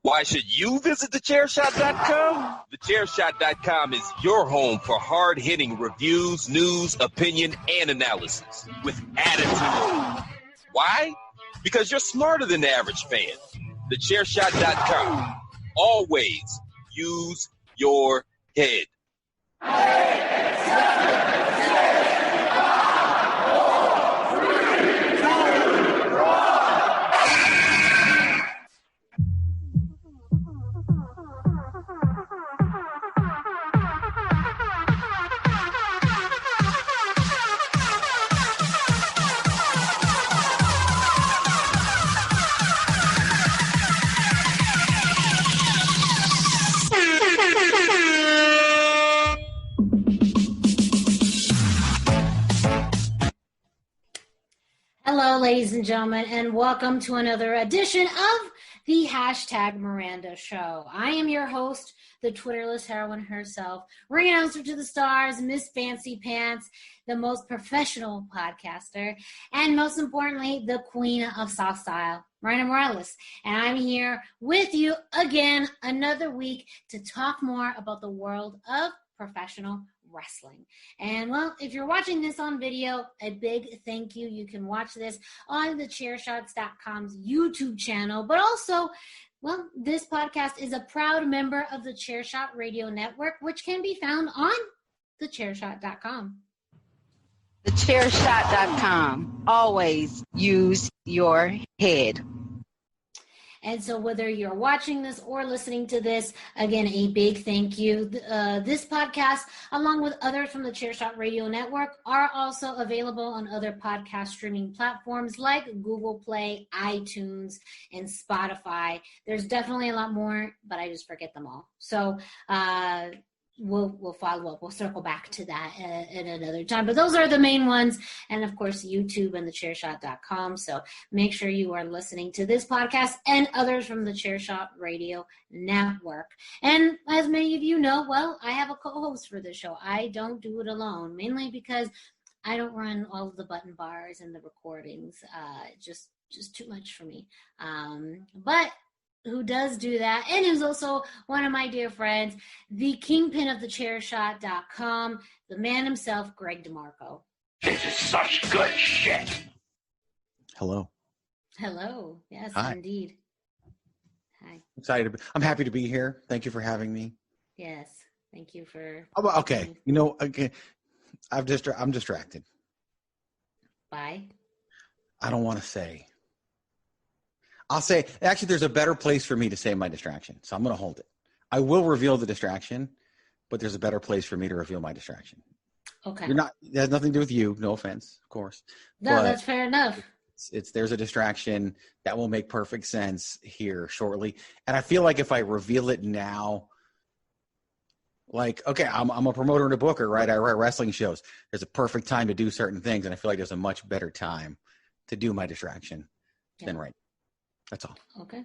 Why should you visit thechairshot.com? Thechairshot.com is your home for hard-hitting reviews, news, opinion, and analysis with attitude. Why? Because you're smarter than the average fan. Thechairshot.com. Always use your head. Hello, ladies and gentlemen, and welcome to another edition of the #Miranda Show. I am your host, the Twitterless heroine herself, ring announcer to the stars, Miss Fancy Pants, the most professional podcaster, and most importantly, the queen of soft style, Miranda Morales. And I'm here with you again another week to talk more about the world of professional wrestling. And well, if you're watching this on video, a big thank you. You can watch this on the Chairshot.com's YouTube channel, but also, well, this podcast is a proud member of the Chairshot Radio Network, which can be found on thechairshot.com. Thechairshot.com. Always use your head. And so whether you're watching this or listening to this, again, a big thank you. This podcast, along with others from the Chairshot Radio Network, are also available on other podcast streaming platforms like Google Play, iTunes, and Spotify. There's definitely a lot more, but I just forget them all. So we'll follow up. We'll circle back to that at another time. But those are the main ones. And, of course, YouTube and thechairshot.com. So make sure you are listening to this podcast and others from the Chairshot Radio Network. And as many of you know, well, I have a co-host for this show. I don't do it alone, mainly because I don't run all of the button bars and the recordings. Just too much for me. But who does do that, and is also one of my dear friends, the kingpin of thechairshot.com, the man himself, Greg DeMarco. This is such good shit. Hello. Hello. Yes, Hi. Indeed. Hi. I'm happy to be here. Thank you for having me. Yes. Thank you for... Oh, okay. You know, okay, I'm distracted. Bye. I don't want to say. I'll say, actually, there's a better place for me to say my distraction, so I'm going to hold it. I will reveal the distraction, but there's a better place for me to reveal my distraction. Okay. It has nothing to do with you, no offense, of course. No, that's fair enough. There's a distraction that will make perfect sense here shortly. And I feel like if I reveal it now, like, okay, I'm a promoter and a booker, right? I write wrestling shows. There's a perfect time to do certain things, and I feel like there's a much better time to do my distraction than right now. That's all. Okay.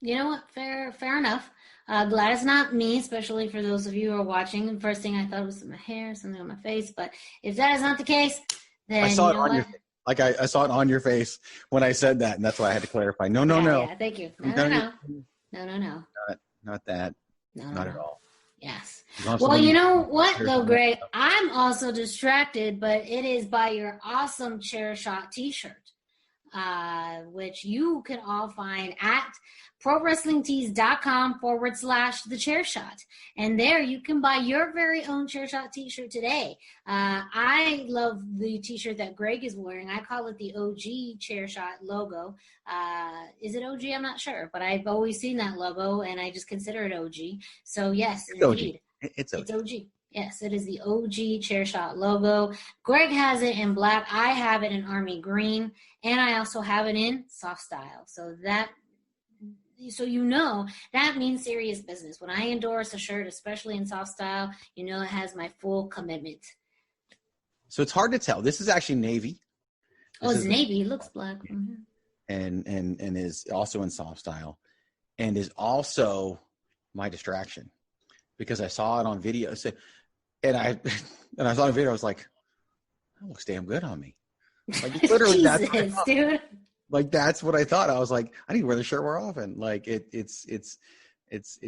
You know what? Fair enough. Glad it's not me, especially for those of you who are watching. The first thing I thought was my hair, something on my face. But if that is not the case, then I saw it on your face. Like I saw it on your face when I said that, and that's why I had to clarify. No. Yeah, thank you. No. Not that. Not at all. Yes. Well, you know what, though, Greg? I'm also distracted, but it is by your awesome Chairshot t-shirt. Which you can all find at prowrestlingtees.com/thechairshot. And there you can buy your very own Chairshot t-shirt today. I love the t-shirt that Greg is wearing. I call it the OG Chairshot logo. Is it OG? I'm not sure, but I've always seen that logo and I just consider it OG. So yes, it's indeed. OG. It's OG. Yes, it is the OG Chairshot logo. Greg has it in black. I have it in army green. And I also have it in soft style. So you know that means serious business. When I endorse a shirt, especially in soft style, you know it has my full commitment. So it's hard to tell. This is actually navy. It's navy. It looks black. Mm-hmm. And is also in soft style. And is also my distraction. Because I saw it on video. And I saw the video, I was like, that looks damn good on me. Like, literally, Jesus, dude. Like, that's what I thought. I was like, I need to wear the shirt more often. Like, it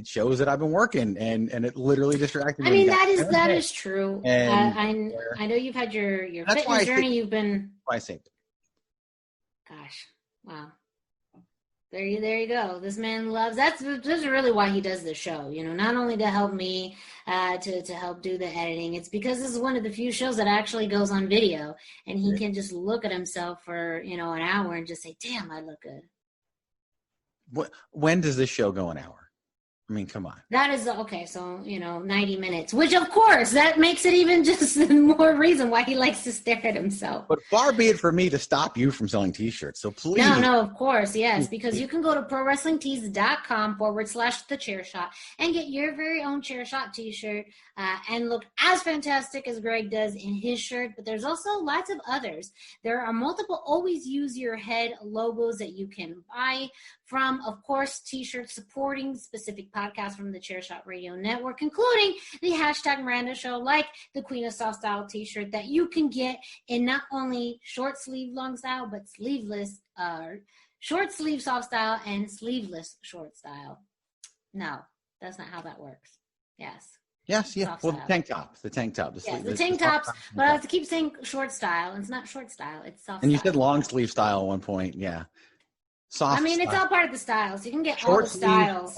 shows that I've been working, and it literally distracted me. I mean, that is true. And I know you've had your fitness journey. You've been. I saved it. Gosh, wow. There you go. This man loves. That's really why he does the show. You know, not only to help me, to help do the editing. It's because this is one of the few shows that actually goes on video, and he can just look at himself for an hour and just say, "Damn, I look good." When does this show go an hour? I mean, come on. That is okay. So 90 minutes, which of course that makes it even just more reason why he likes to stare at himself. But far be it for me to stop you from selling T-shirts. So please. No, of course, yes, because you can go to prowrestlingtees.com/thechairshot and get your very own Chairshot T-shirt and look as fantastic as Greg does in his shirt. But there's also lots of others. There are multiple Always Use Your Head logos that you can buy from, of course, T-shirts supporting specific podcasts from the Chairshot Radio Network, including the #Miranda Show, like the Queen of Soft Style T-shirt that you can get in not only short sleeve long style, but sleeveless, short sleeve soft style and sleeveless short style. No, that's not how that works. Yes. Yes, yeah. Soft well, style. The tank top. The tank tops, but I have to keep saying short style. It's not short style. It's soft And you style. said long sleeve style at one point. Yeah. Soft. I mean, it's all part of the styles. You can get all the styles.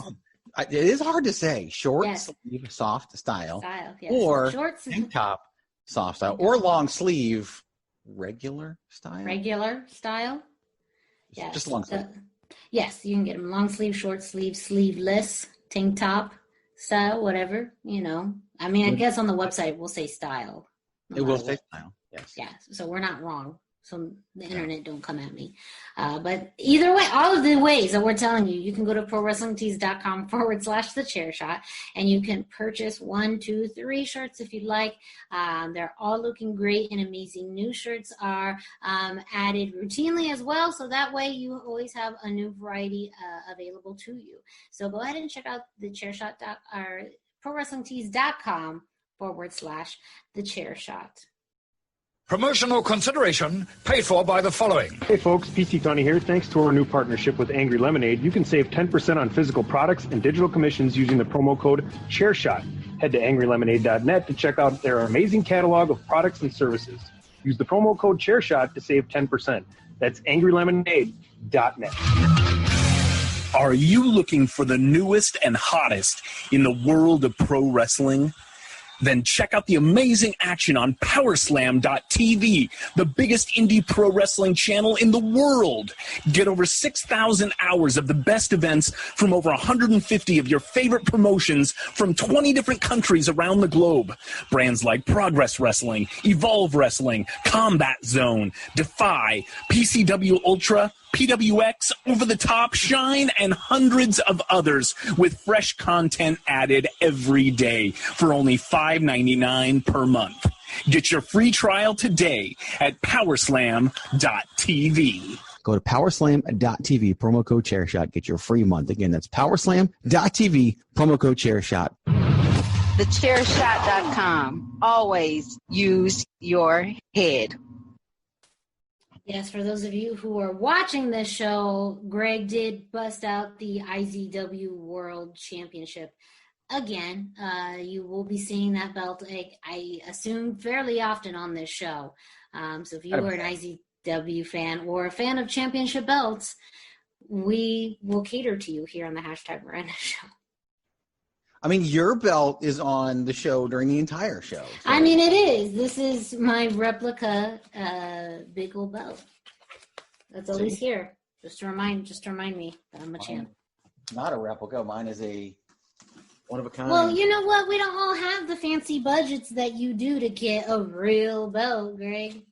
It is hard to say. Short sleeve, soft style. Yes. Or shorts, tank top, soft style. Or long sleeve, regular style. Regular style. Yes. Just long sleeve. Yes, you can get them long sleeve, short sleeve, sleeveless, tank top style, whatever. I mean, I guess on the website we'll say style. It will say style. Yes. Yeah. So we're not wrong. So the internet don't come at me. But either way, all of the ways that we're telling you, you can go to prowrestlingtees.com/thechairshot and you can purchase 1, 2, 3 shirts if you'd like. They're all looking great and amazing. New shirts are added routinely as well. So that way you always have a new variety available to you. So go ahead and check out the Chairshot or prowrestlingtees.com/thechairshot. Promotional consideration paid for by the following. Hey folks, PC Tony here. Thanks to our new partnership with Angry Lemonade, you can save 10% on physical products and digital commissions using the promo code Chairshot. Head to angrylemonade.net to check out their amazing catalog of products and services. Use the promo code Chairshot to save 10%. That's angrylemonade.net. Are you looking for the newest and hottest in the world of pro wrestling? Then check out the amazing action on Powerslam.tv, the biggest indie pro wrestling channel in the world. Get over 6,000 hours of the best events from over 150 of your favorite promotions from 20 different countries around the globe. Brands like Progress Wrestling, Evolve Wrestling, Combat Zone, Defy, PCW Ultra, PWX, Over the Top, Shine, and hundreds of others with fresh content added every day for only $5.99 per month. Get your free trial today at Powerslam.tv. Go to Powerslam.tv, promo code Chairshot. Get your free month. Again, that's Powerslam.tv, promo code Chairshot. TheChairshot.com. Always use your head. Yes, for those of you who are watching this show, Greg did bust out the IZW World Championship again. You will be seeing that belt, I assume, fairly often on this show. So if you are an IZW fan or a fan of championship belts, we will cater to you here on the #Miranda Show. I mean, your belt is on the show during the entire show. So. I mean, it is. This is my replica big old belt. That's always here. Just to remind me that I'm a champ. Not a replica. Mine is a one of a kind. Well, you know what? We don't all have the fancy budgets that you do to get a real belt, Greg.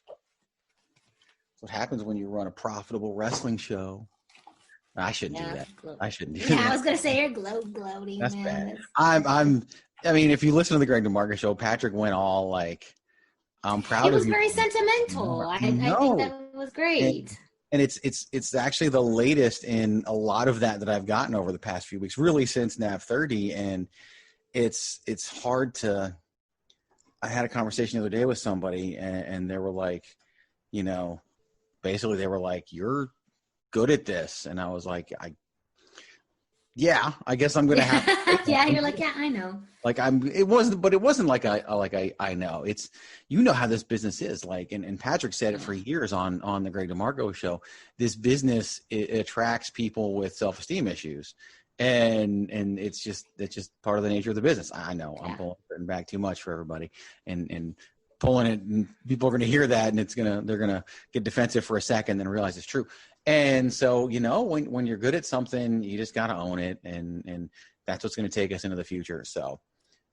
That's what happens when you run a profitable wrestling show. I shouldn't do that. I shouldn't do that. I was gonna say you're gloating. That's man. bad. I mean, if you listen to the Greg DeMarco Show, Patrick went all like, "I'm proud of you." It was very sentimental. I think that was great. And it's actually the latest in a lot of that I've gotten over the past few weeks, really since NAV 30, and it's hard to. I had a conversation the other day with somebody, and they were like, basically they were like, "You're good at this," and I was like, I guess I'm gonna have to. Yeah, you're like, yeah, I know. Like it wasn't like I know. It's, you know how this business is like, and Patrick said it for years on the Greg DeMarco Show. This business, it attracts people with self-esteem issues, and it's just part of the nature of the business. I know I'm pulling back too much for everybody, and pulling it, and people are going to hear that, and they're gonna get defensive for a second, then realize it's true. And so, when you're good at something, you just got to own it. And that's what's going to take us into the future. So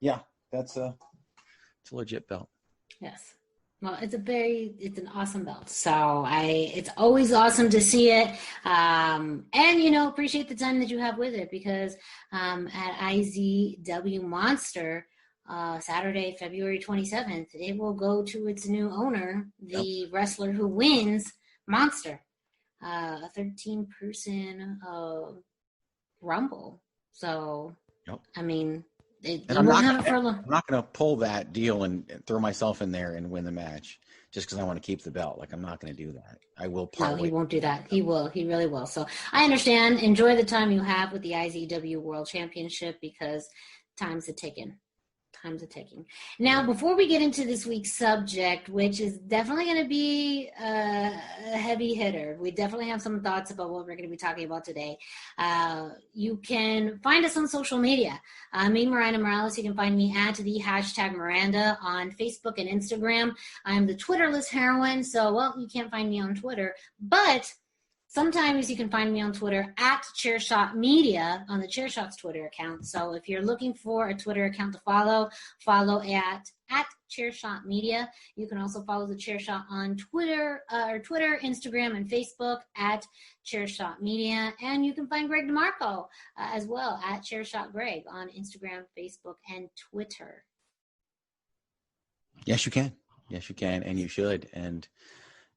yeah, it's a legit belt. Yes. Well, it's an awesome belt. So it's always awesome to see it. And, appreciate the time that you have with it, because at IZW Monster, Saturday, February 27th, it will go to its new owner, the wrestler who wins Monster. A 13-person Rumble. So, I mean, I'm not going to pull that deal and throw myself in there and win the match just because I want to keep the belt. Like, I'm not going to do that. I will. No, he won't do that. He will. He really will. So I understand. Enjoy the time you have with the IZW World Championship, because time's a-ticking. Now, before we get into this week's subject, which is definitely going to be a heavy hitter, we definitely have some thoughts about what we're going to be talking about today. You can find us on social media. Me, Miranda Morales. You can find me at the #Miranda on Facebook and Instagram. I'm the Twitterless heroine, so, you can't find me on Twitter, but sometimes you can find me on Twitter at Chairshot Media on the Chairshot's Twitter account. So if you're looking for a Twitter account to follow at Chairshot Media. You can also follow the Chairshot on Twitter, Instagram, and Facebook at Chairshot Media. And you can find Greg DeMarco as well at Chairshot Greg on Instagram, Facebook, and Twitter. Yes, you can. Yes, you can, and you should. And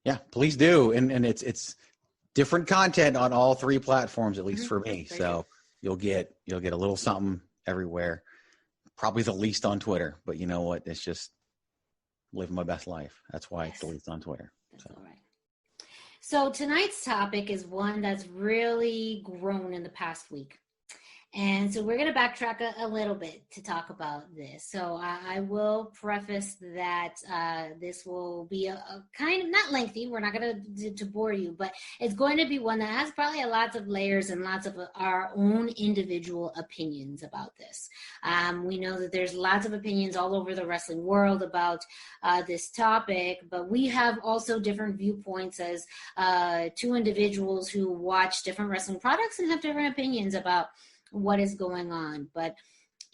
yeah, please do. And it's different content on all three platforms, at least for me. So you'll get a little something everywhere. Probably the least on Twitter, but you know what? It's just living my best life. That's why it's the least on Twitter. That's all right. So tonight's topic is one that's really grown in the past week. And so we're going to backtrack a little bit to talk about this. So I will preface that this will be a kind of, not lengthy, we're not going to bore you, but it's going to be one that has probably lots of layers and lots of our own individual opinions about this. We know that there's lots of opinions all over the wrestling world about this topic, but we have also different viewpoints as two individuals who watch different wrestling products and have different opinions about what is going on. But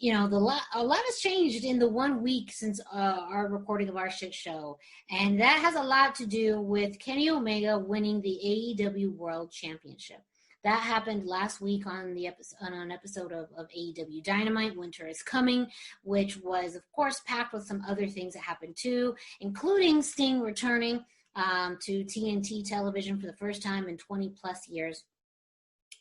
a lot has changed in the 1 week since our recording of our shit show, and that has a lot to do with Kenny Omega winning the AEW World Championship. That happened last week on an episode of AEW Dynamite, Winter is Coming, which was, of course, packed with some other things that happened too, including Sting returning to TNT television for the first time in 20 plus years.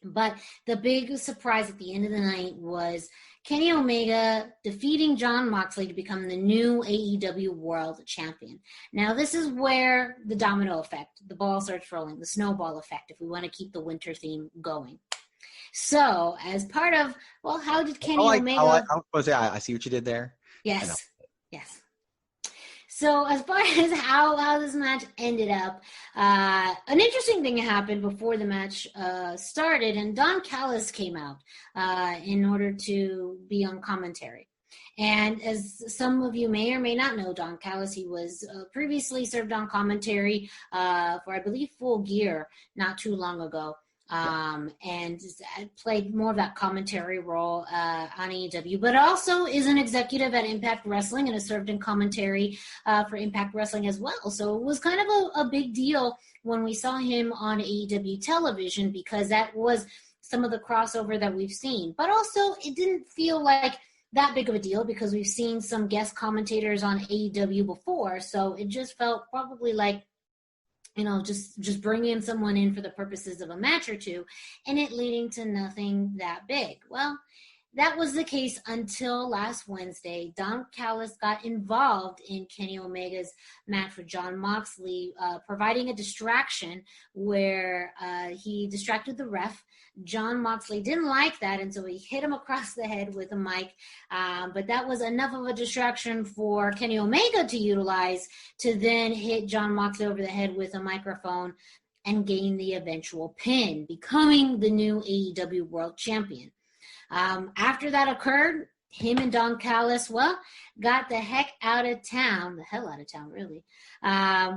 But the big surprise at the end of the night was Kenny Omega defeating Jon Moxley to become the new AEW World Champion. Now, this is where the domino effect, the ball starts rolling, the snowball effect, if we want to keep the winter theme going. So, as part of, how did Kenny Omega... I see what you did there. Yes. So as far as how this match ended up, an interesting thing happened before the match started, and Don Callis came out in order to be on commentary. And as some of you may or may not know, Don Callis, he was previously served on commentary for, I believe, Full Gear not too long ago. And played more of that commentary role on AEW, but also is an executive at Impact Wrestling and has served in commentary for Impact Wrestling as well. So it was kind of a big deal when we saw him on AEW television, because that was some of the crossover that we've seen. But also it didn't feel like that big of a deal because we've seen some guest commentators on AEW before. So it just felt probably like, just bringing someone in for the purposes of a match or two, and it leading to nothing that big. Well, that was the case until last Wednesday. Don Callis got involved in Kenny Omega's match with Jon Moxley, providing a distraction where he distracted the ref. Jon Moxley didn't like that, and so he hit him across the head with a mic. But that was enough of a distraction for Kenny Omega to utilize to then hit Jon Moxley over the head with a microphone and gain the eventual pin, becoming the new AEW World Champion. After that occurred, him and Don Callis, got the hell out of town, really,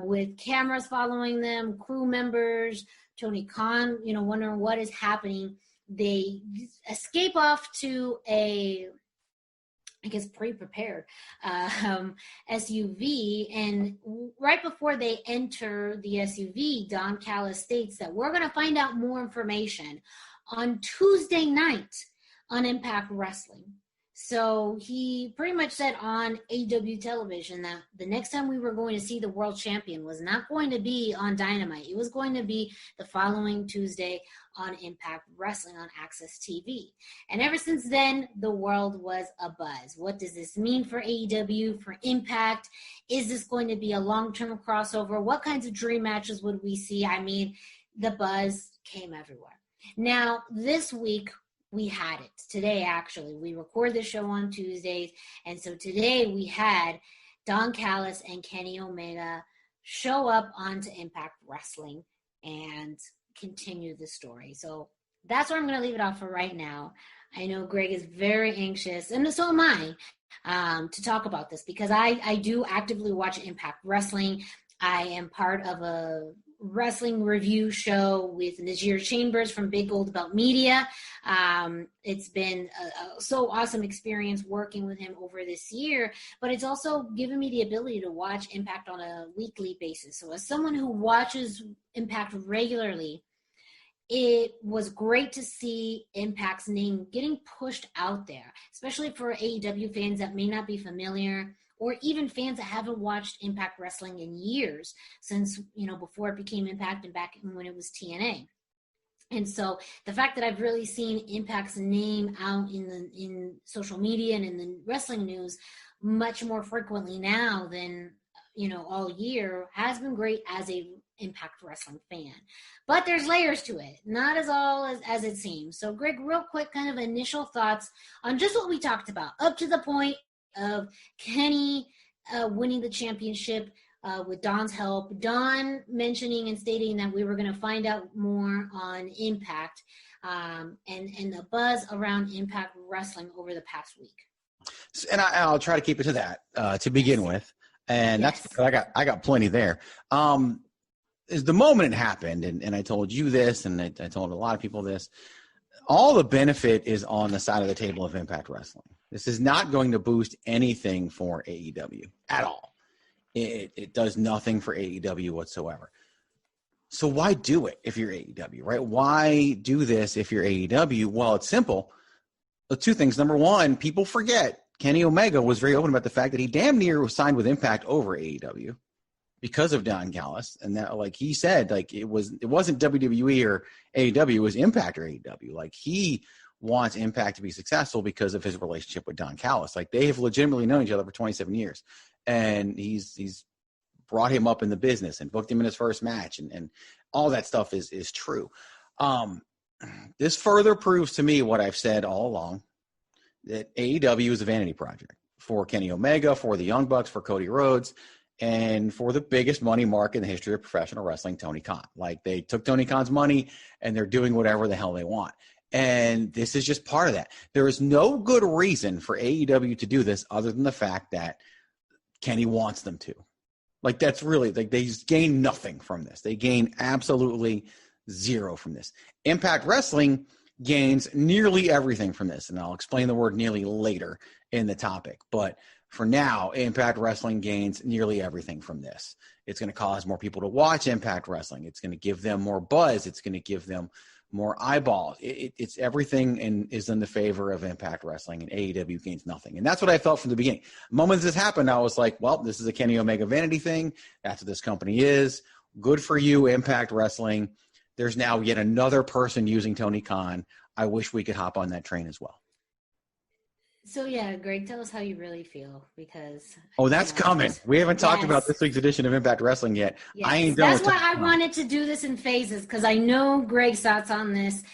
with cameras following them, crew members, Tony Khan, wondering what is happening. They escape off to a, pre-prepared SUV, and right before they enter the SUV, Don Callis states that we're going to find out more information on Tuesday night on Impact Wrestling. So he pretty much said on AEW television that the next time we were going to see the world champion was not going to be on Dynamite. It was going to be the following Tuesday on Impact Wrestling on Access TV. And ever since then, the world was abuzz. What does this mean for AEW, for Impact? Is this going to be a long-term crossover? What kinds of dream matches would we see? I mean, the buzz came everywhere. Now, this week, we had it. Today, actually. We record the show on Tuesdays, and so today we had Don Callis and Kenny Omega show up onto Impact Wrestling and continue the story. So that's where I'm going to leave it off for right now. I know Greg is very anxious, and so am I, to talk about this because I do actively watch Impact Wrestling. I am part of a wrestling review show with Najir Chambers from Big Gold Belt Media. It's been a so awesome experience working with him over this year, but it's also given me the ability to watch Impact on a weekly basis. So as someone who watches Impact regularly, it was great to see Impact's name getting pushed out there, especially for AEW fans that may not be familiar, or even fans that haven't watched Impact Wrestling in years since, before it became Impact and back when it was TNA. And so the fact that I've really seen Impact's name out in social media and in the wrestling news much more frequently now than, all year has been great as a Impact Wrestling fan. But there's layers to it, not as all as it seems. So Greg, real quick, kind of initial thoughts on just what we talked about up to the point of Kenny winning the championship with Don's help, Don mentioning and stating that we were going to find out more on Impact, and the buzz around Impact Wrestling over the past week. And I'll try to keep it to that to begin with, and that's because I got plenty there. Is the moment it happened, and I told you this, and I told a lot of people this. All the benefit is on the side of the table of Impact Wrestling. This is not going to boost anything for AEW at all. It does nothing for AEW whatsoever. So why do it if you're AEW, right? Why do this if you're AEW? Well, it's simple. Two things. Number one, people forget Kenny Omega was very open about the fact that he damn near was signed with Impact over AEW because of Don Callis. And that, like he said, like it wasn't WWE or AEW, it was Impact or AEW. Like he wants Impact to be successful because of his relationship with Don Callis. Like they have legitimately known each other for 27 years. And he's brought him up in the business and booked him in his first match. And all that stuff is true. This further proves to me what I've said all along, that AEW is a vanity project for Kenny Omega, for the Young Bucks, for Cody Rhodes, and for the biggest money mark in the history of professional wrestling, Tony Khan. Like they took Tony Khan's money and they're doing whatever the hell they want. And this is just part of that. There is no good reason for AEW to do this other than the fact that Kenny wants them to. Like that's really, like they gain nothing from this. They gain absolutely zero from this. Impact Wrestling gains nearly everything from this. And I'll explain the word nearly later in the topic. But for now, Impact Wrestling gains nearly everything from this. It's going to cause more people to watch Impact Wrestling. It's going to give them more buzz. It's going to give them more eyeballs. It's everything and is in the favor of Impact Wrestling, and AEW gains nothing. And that's what I felt from the beginning. The moment this happened, I was like, well, this is a Kenny Omega vanity thing. That's what this company is. Good for you, Impact Wrestling. There's now yet another person using Tony Khan. I wish we could hop on that train as well. So yeah, Greg, tell us how you really feel, because that's coming. We haven't talked about this week's edition of Impact Wrestling yet. Yes. That's why I wanted to do this in phases, because I know Greg's thoughts on this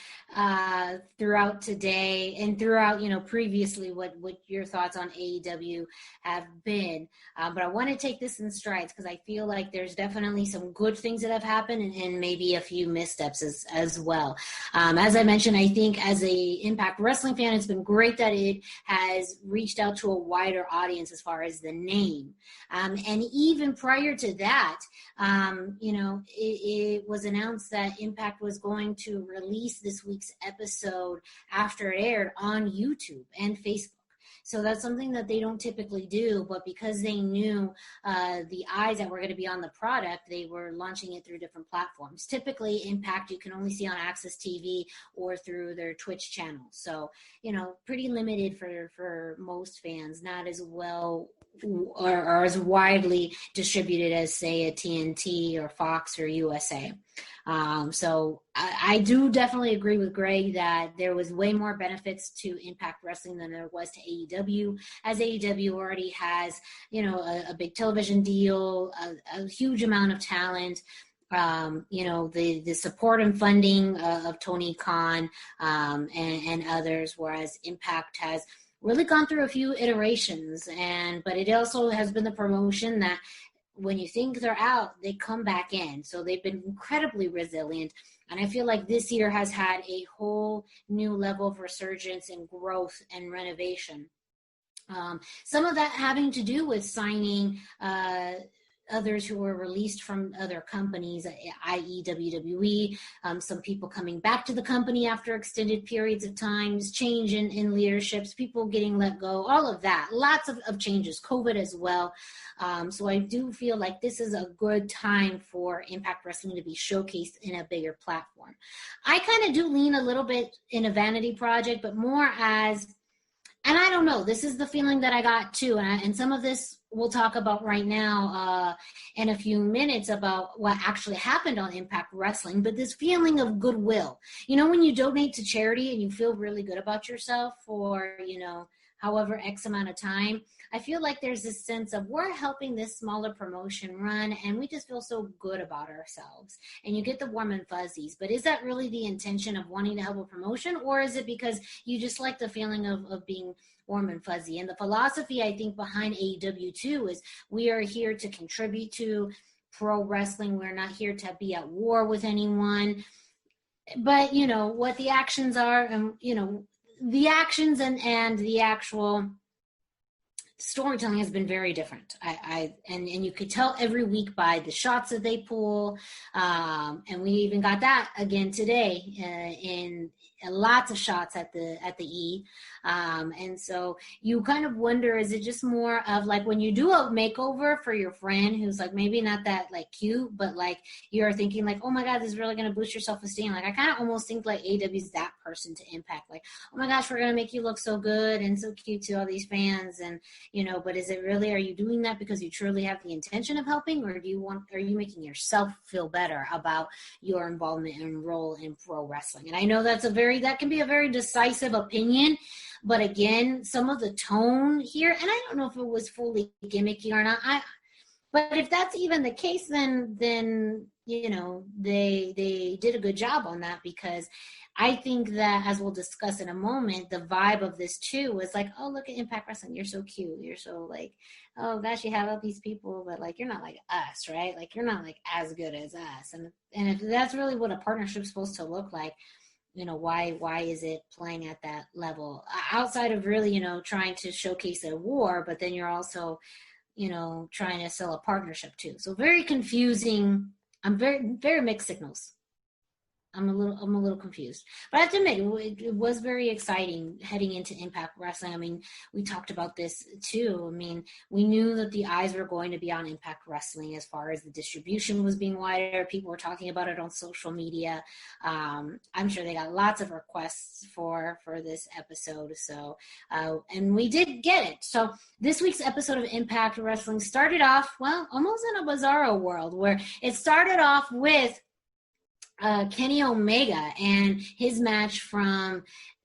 throughout today and throughout, previously what your thoughts on AEW have been. But I want to take this in strides, because I feel like there's definitely some good things that have happened and maybe a few missteps as well. As I mentioned, I think as a Impact Wrestling fan, it's been great that it has reached out to a wider audience as far as the name. And even prior to that, it was announced that Impact was going to release this week's episode after it aired on YouTube and Facebook. So that's something that they don't typically do, but because they knew the eyes that were going to be on the product, they were launching it through different platforms. Typically, Impact you can only see on Access TV or through their Twitch channel. So, pretty limited for most fans, not as well or as widely distributed as, say, a TNT or Fox or USA. So I do definitely agree with Greg that there was way more benefits to Impact Wrestling than there was to AEW, as AEW already has, a big television deal, a huge amount of talent. The support and funding of Tony Khan and others, whereas Impact has really gone through a few iterations, but it also has been the promotion that when you think they're out, they come back in. So they've been incredibly resilient. And I feel like this year has had a whole new level of resurgence and growth and renovation. Some of that having to do with signing others who were released from other companies, i.e. WWE, some people coming back to the company after extended periods of times, change in leaderships, people getting let go, all of that. Lots of changes, COVID as well. So I do feel like this is a good time for Impact Wrestling to be showcased in a bigger platform. I kind of do lean a little bit in a vanity project, but more as, and I don't know, this is the feeling that I got too, and some of this we'll talk about right now in a few minutes about what actually happened on Impact Wrestling, but this feeling of goodwill. When you donate to charity and you feel really good about yourself for, however X amount of time, I feel like there's this sense of we're helping this smaller promotion run and we just feel so good about ourselves. And you get the warm and fuzzies. But is that really the intention of wanting to help a promotion, or is it because you just like the feeling of being warm and fuzzy? And the philosophy, I think, behind AEW too is we are here to contribute to pro wrestling. We're not here to be at war with anyone. But, what the actions are, the actions and the actual storytelling has been very different. And you could tell every week by the shots that they pull. And we even got that again today in lots of shots at the E. And so you kind of wonder, is it just more of like when you do a makeover for your friend who's like maybe not that like cute, but like you're thinking like, oh my God, this is really going to boost your self-esteem. Like I kind of almost think like AEW is that person to Impact. Like, oh my gosh, we're going to make you look so good and so cute to all these fans. And, but is it really, are you doing that because you truly have the intention of helping, or are you making yourself feel better about your involvement and role in pro wrestling? And I know that can be a very decisive opinion, but again, some of the tone here, and I don't know if it was fully gimmicky or not. But if that's even the case, then they did a good job on that, because I think that, as we'll discuss in a moment, the vibe of this too was like, oh, look at Impact Wrestling, you're so cute, you're so like, oh gosh, you have all these people, but like you're not like us, right? Like you're not like as good as us, and if that's really what a partnership's supposed to look like, why is it playing at that level outside of really, trying to showcase a war, but then you're also, trying to sell a partnership too. So very confusing. I'm very, very mixed signals. I'm a little confused, but I have to admit it was very exciting heading into Impact Wrestling. I mean, we talked about this too. I mean, we knew that the eyes were going to be on Impact Wrestling as far as the distribution was being wider. People were talking about it on social media. I'm sure they got lots of requests for this episode. So, and we did get it. So this week's episode of Impact Wrestling started off, well, almost in a bizarro world, where it started off with Kenny Omega and his match from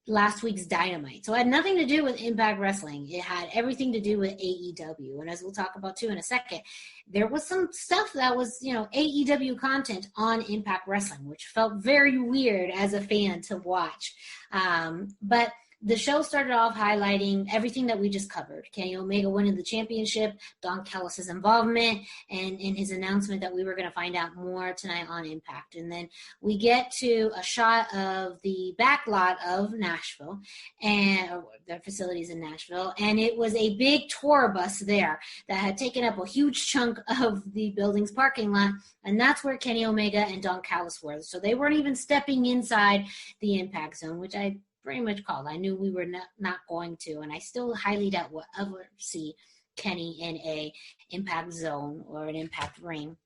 last week's Dynamite. So it had nothing to do with Impact Wrestling. It had everything to do with AEW. And as we'll talk about too in a second, there was some stuff that was, AEW content on Impact Wrestling, which felt very weird as a fan to watch. But the show started off highlighting everything that we just covered. Kenny Omega winning the championship, Don Callis' involvement, and in his announcement that we were going to find out more tonight on Impact. And then we get to a shot of the back lot of Nashville, and their facilities in Nashville, and it was a big tour bus there that had taken up a huge chunk of the building's parking lot, and that's where Kenny Omega and Don Callis were. So they weren't even stepping inside the Impact Zone, which I pretty much called. I knew we were not going to, and I still highly doubt we'll ever see Kenny in a Impact Zone or an Impact ring.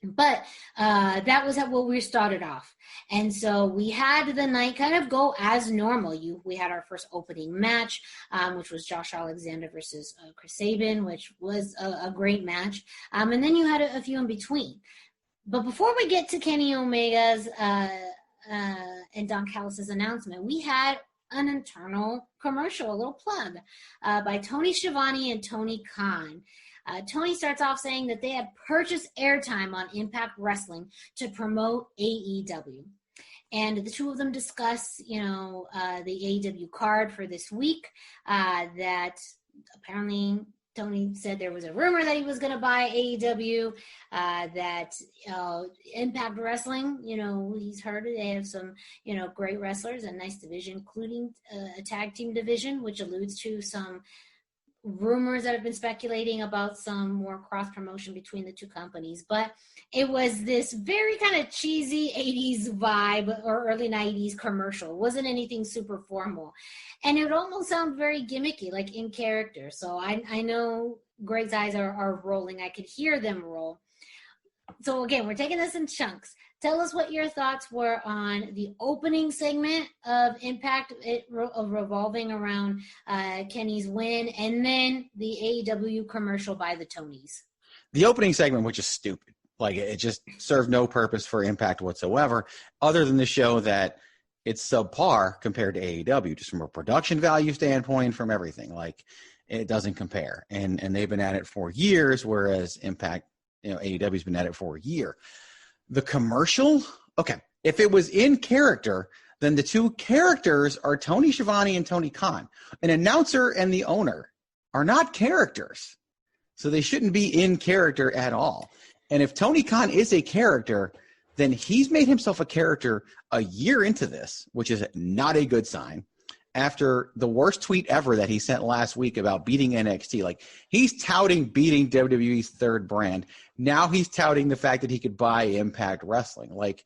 But that was what we started off. And so we had the night kind of go as normal. We had our first opening match, which was Josh Alexander versus Chris Sabin, which was a great match. And then you had a few in between. But before we get to Kenny Omega's and Don Callis' announcement, we had an internal commercial, a little plug, by Tony Schiavone and Tony Khan. Tony starts off saying that they had purchased airtime on Impact Wrestling to promote AEW. And the two of them discuss, the AEW card for this week, that apparently Tony said there was a rumor that he was going to buy AEW, that Impact Wrestling, he's heard it. They have some, great wrestlers, a nice division, including a tag team division, which alludes to some rumors that have been speculating about some more cross promotion between the two companies. But it was this very kind of cheesy 80s vibe or early 90s commercial. It wasn't anything super formal. And it almost sounded very gimmicky, like in character. So I know Greg's eyes are rolling. I could hear them roll. So again, we're taking this in chunks. Tell us what your thoughts were on the opening segment of Impact, revolving around Kenny's win, and then the AEW commercial by the Tonys. The opening segment was just stupid. Like, it just served no purpose for Impact whatsoever, other than to show that it's subpar compared to AEW, just from a production value standpoint, from everything. Like, it doesn't compare. And they've been at it for years, whereas Impact, AEW's been at it for a year. The commercial, okay, if it was in character, then the two characters are Tony Schiavone and Tony Khan. An announcer and the owner are not characters, so they shouldn't be in character at all. And if Tony Khan is a character, then he's made himself a character a year into this, which is not a good sign. After the worst tweet ever that he sent last week about beating NXT. Like, he's touting beating WWE's third brand. Now he's touting the fact that he could buy Impact Wrestling. Like,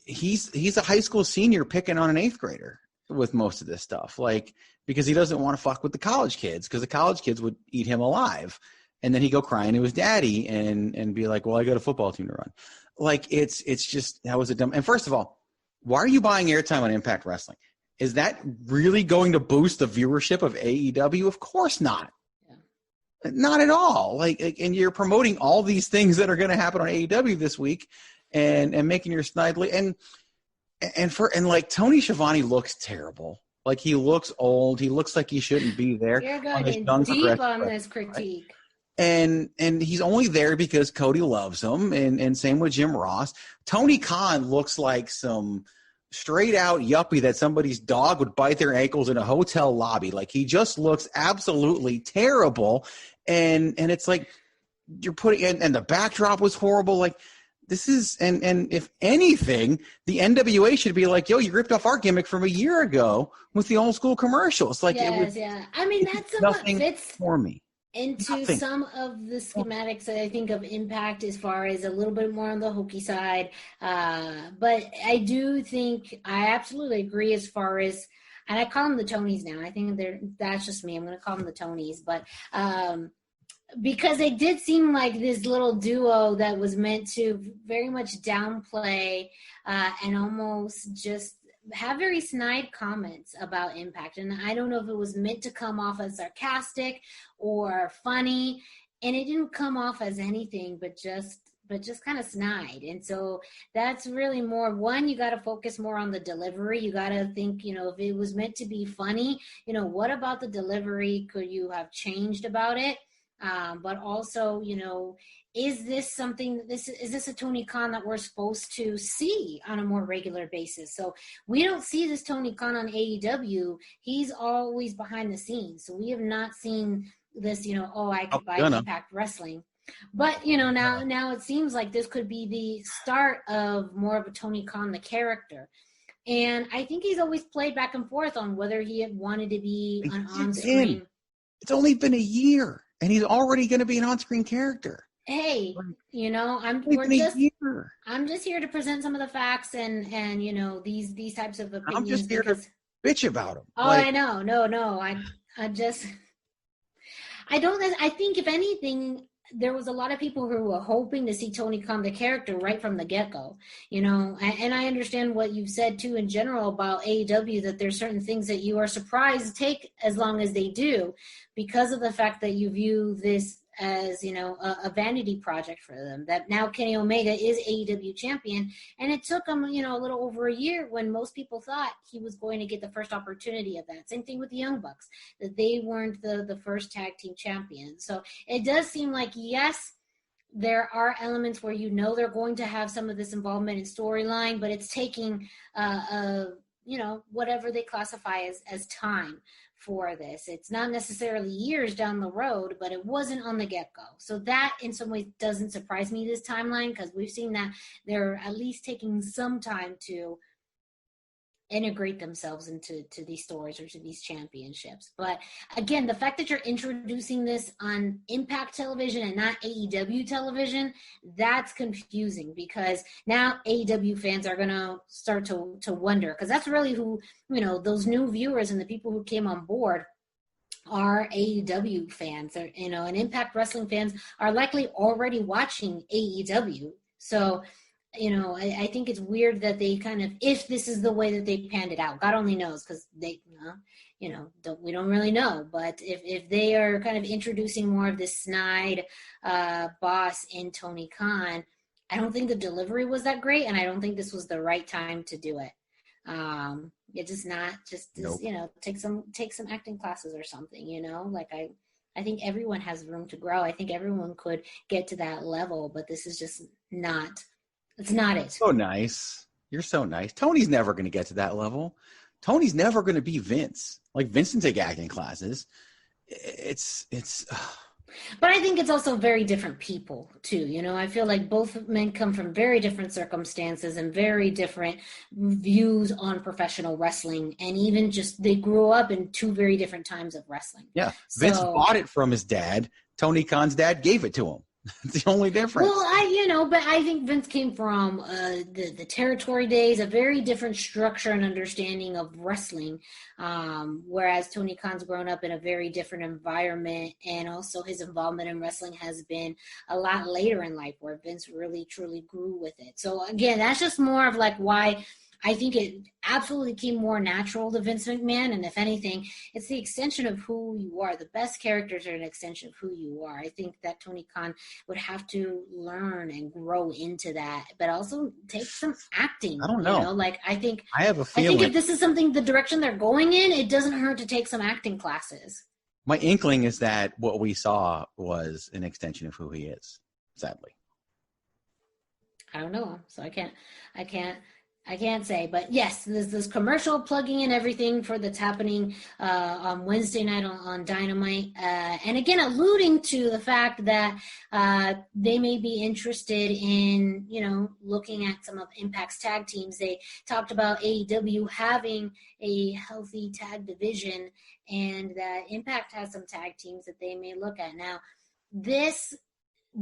he's a high school senior picking on an eighth grader with most of this stuff. Like, because he doesn't want to fuck with the college kids, because the college kids would eat him alive. And then he'd go crying to his daddy and be like, well, I got a football team to run. Like, it's just, that was a dumb. And first of all, why are you buying airtime on Impact Wrestling? Is that really going to boost the viewership of AEW? Of course not. Yeah. Not at all. Like, and you're promoting all these things that are going to happen on AEW this week, and making your snidely and like Tony Schiavone looks terrible. Like, he looks old. He looks like he shouldn't be there. You're going deep on this critique. Right? And he's only there because Cody loves him, and same with Jim Ross. Tony Khan looks like some straight out yuppie that somebody's dog would bite their ankles in a hotel lobby. Like, he just looks absolutely terrible. And it's like, you're putting in, and the backdrop was horrible. Like, this is, and if anything, the NWA should be like, yo, you ripped off our gimmick from a year ago with the old school commercials. Like, yes, it was, yeah. I mean, that's nothing fits for me. Into Nothing. Some of the schematics that I think of Impact, as far as a little bit more on the hokey side. But I do think, I absolutely agree as far as, and I call them the Tonys now. I think that's just me. I'm going to call them the Tonys. But because they did seem like this little duo that was meant to very much downplay and almost just have very snide comments about Impact. And I don't know if it was meant to come off as sarcastic or funny. And it didn't come off as anything but just just kind of snide. And so that's really more, one, you got to focus more on the delivery. You got to think, if it was meant to be funny, what about the delivery could you have changed about it? But also, is this something, is this a Tony Khan that we're supposed to see on a more regular basis? So we don't see this Tony Khan on AEW. He's always behind the scenes. So we have not seen this, I could buy Impact Wrestling. But, now it seems like this could be the start of more of a Tony Khan, the character. And I think he's always played back and forth on whether he had wanted to be an on-screen. It's only been a year, and he's already going to be an on-screen character. Hey, I'm just here to present some of the facts and these types of opinions. I'm just here to bitch about him. Oh, I know. No. I think if anything, there was a lot of people who were hoping to see Tony Khan, the character, right from the get-go, and I understand what you've said too in general about AEW, that there's certain things that you are surprised take as long as they do because of the fact that you view this as, a vanity project for them, that now Kenny Omega is AEW champion. And it took him, a little over a year when most people thought he was going to get the first opportunity of that. Same thing with the Young Bucks, that they weren't the first tag team champions. So it does seem like, yes, there are elements where they're going to have some of this involvement in storyline, but it's taking, whatever they classify as time for this. It's not necessarily years down the road, but it wasn't on the get-go. So that in some ways doesn't surprise me, this timeline, because we've seen that they're at least taking some time to integrate themselves into these stories or to these championships. But again, the fact that you're introducing this on Impact Television and not AEW television, that's confusing, because now AEW fans are going to start to wonder, because that's really who, those new viewers and the people who came on board are AEW fans, and Impact Wrestling fans are likely already watching AEW. So I think it's weird that they kind of, if this is the way that they panned it out, God only knows, because they, we don't really know. But if they are kind of introducing more of this snide boss in Tony Khan, I don't think the delivery was that great, and I don't think this was the right time to do it. It's just not nope. Take some acting classes or something. Like I think everyone has room to grow. I think everyone could get to that level, but this is just not. It's not it. So nice. You're so nice. Tony's never going to get to that level. Tony's never going to be Vince. Like, Vince can take acting classes. It's. But I think it's also very different people too. I feel like both men come from very different circumstances and very different views on professional wrestling, and even just they grew up in two very different times of wrestling. Yeah, Vince bought it from his dad. Tony Khan's dad gave it to him. It's the only difference. Well, but I think Vince came from the territory days, a very different structure and understanding of wrestling, whereas Tony Khan's grown up in a very different environment, and also his involvement in wrestling has been a lot later in life, where Vince really, truly grew with it. So, again, that's just more of like why I think it absolutely came more natural to Vince McMahon, and if anything, it's the extension of who you are. The best characters are an extension of who you are. I think that Tony Khan would have to learn and grow into that, but also take some acting. I don't know. I have a feeling. I think if this is something, the direction they're going in, it doesn't hurt to take some acting classes. My inkling is that what we saw was an extension of who he is, sadly. I don't know, so I can't say, but yes, there's this commercial plugging in everything for that's happening on Wednesday night on Dynamite. And again, alluding to the fact that they may be interested in, looking at some of Impact's tag teams. They talked about AEW having a healthy tag division, and that Impact has some tag teams that they may look at. Now, this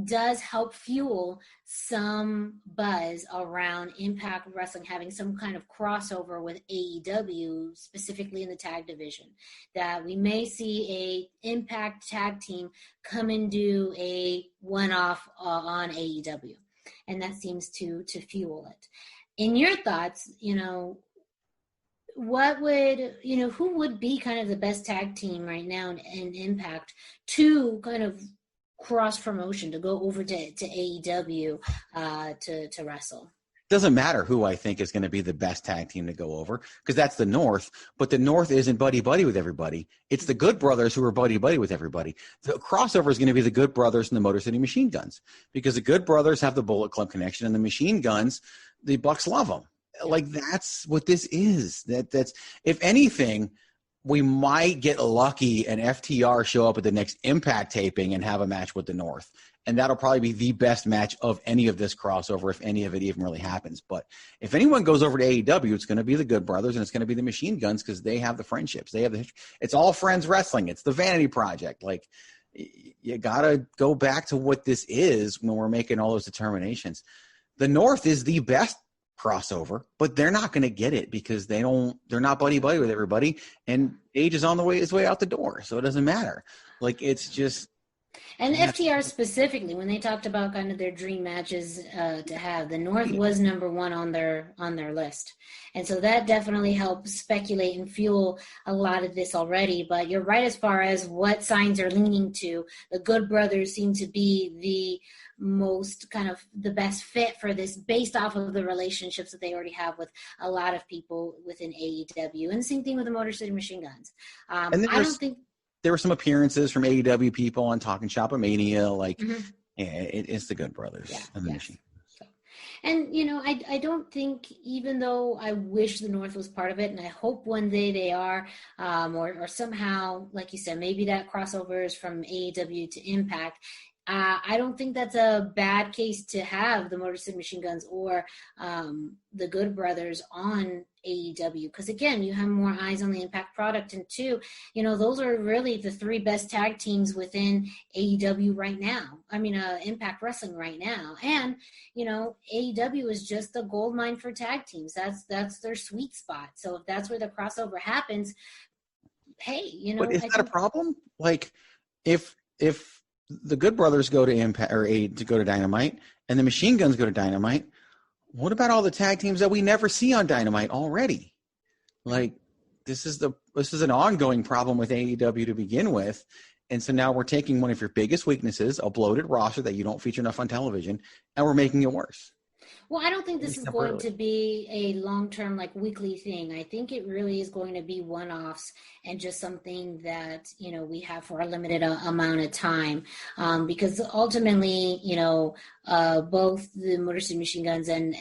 does help fuel some buzz around Impact Wrestling having some kind of crossover with AEW, specifically in the tag division, that we may see a Impact tag team come and do a one-off on AEW, and that seems to fuel it. In your thoughts, what would, who would be kind of the best tag team right now in Impact to kind of cross promotion to go over to AEW to wrestle. Doesn't matter who I think is going to be the best tag team to go over, because that's the North. But the North isn't buddy-buddy with everybody. It's the Good Brothers who are buddy-buddy with everybody. The crossover is going to be the Good Brothers and the Motor City Machine Guns, because the Good Brothers have the Bullet Club connection, and the Machine Guns, the Bucks love them. Like, that's what this is. That's if anything, we might get lucky and FTR show up at the next Impact taping and have a match with the North. And that'll probably be the best match of any of this crossover, if any of it even really happens. But if anyone goes over to AEW, it's going to be the Good Brothers and it's going to be the Machine Guns, because they have the friendships. They have the history. It's all friends wrestling. It's the Vanity Project. Like, you got to go back to what this is when we're making all those determinations. The North is the best crossover, but they're not going to get it because they're not buddy-buddy with everybody. And Age is on his way out the door. So it doesn't matter. Like, it's just. And FTR specifically, when they talked about kind of their dream matches to have, the North was number one on their list. And so that definitely helped speculate and fuel a lot of this already. But you're right as far as what signs are leaning to. The Good Brothers seem to be the most kind of the best fit for this based off of the relationships that they already have with a lot of people within AEW. And the same thing with the Motor City Machine Guns. I don't think... There were some appearances from AEW people on Talking Shop-A-Mania. Like, it's the Good Brothers and the Machine. So, and, you know, I don't think, even though I wish the North was part of it, and I hope one day they are, or somehow, like you said, maybe that crossover is from AEW to Impact. I don't think that's a bad case to have the Motor City Machine Guns or the Good Brothers on AEW, because again, you have more eyes on the Impact product, and two, you know, those are really the three best tag teams within AEW right now. I mean, Impact Wrestling right now, and you know, AEW is just the gold mine for tag teams. That's their sweet spot. So if that's where the crossover happens, hey, you know, but is that a problem? Like, if the Good Brothers go to Impact or to go to Dynamite, and the Machine Guns go to Dynamite, what about all the tag teams that we never see on Dynamite already? Like, this is an ongoing problem with AEW to begin with, and so now we're taking one of your biggest weaknesses, a bloated roster that you don't feature enough on television, and we're making it worse. Well, I don't think this is going to be a long-term, like, weekly thing. I think it really is going to be one-offs and just something that, you know, we have for a limited amount of time. Because ultimately, you know, both the Motor City Machine Guns and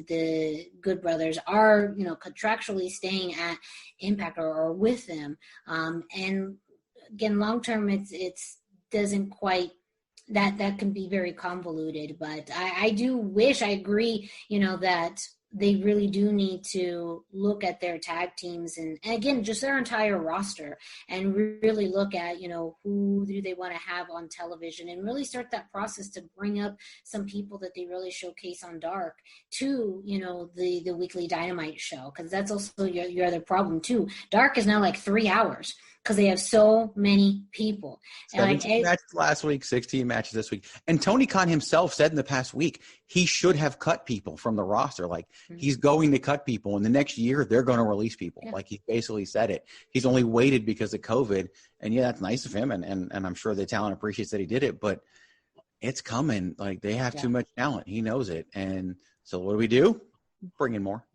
the Good Brothers are, you know, contractually staying at Impact or with them. And again, long-term, it's doesn't quite. That can be very convoluted, but I do wish, I agree, you know, that they really do need to look at their tag teams and again, just their entire roster and really look at, you know, who do they want to have on television and really start that process to bring up some people that they really showcase on Dark to, you know, the weekly Dynamite show. Cause that's also your other problem too. Dark is now like 3 hours. Because they have so many people. 17 matches last week, 16 matches this week. And Tony Khan himself said in the past week, he should have cut people from the roster. Like, he's going to cut people. And the next year, they're going to release people. Yeah. Like, he basically said it. He's only waited because of COVID. And, yeah, that's nice of him. And I'm sure the talent appreciates that he did it. But it's coming. Like, they have too much talent. He knows it. And so what do? Bring in more.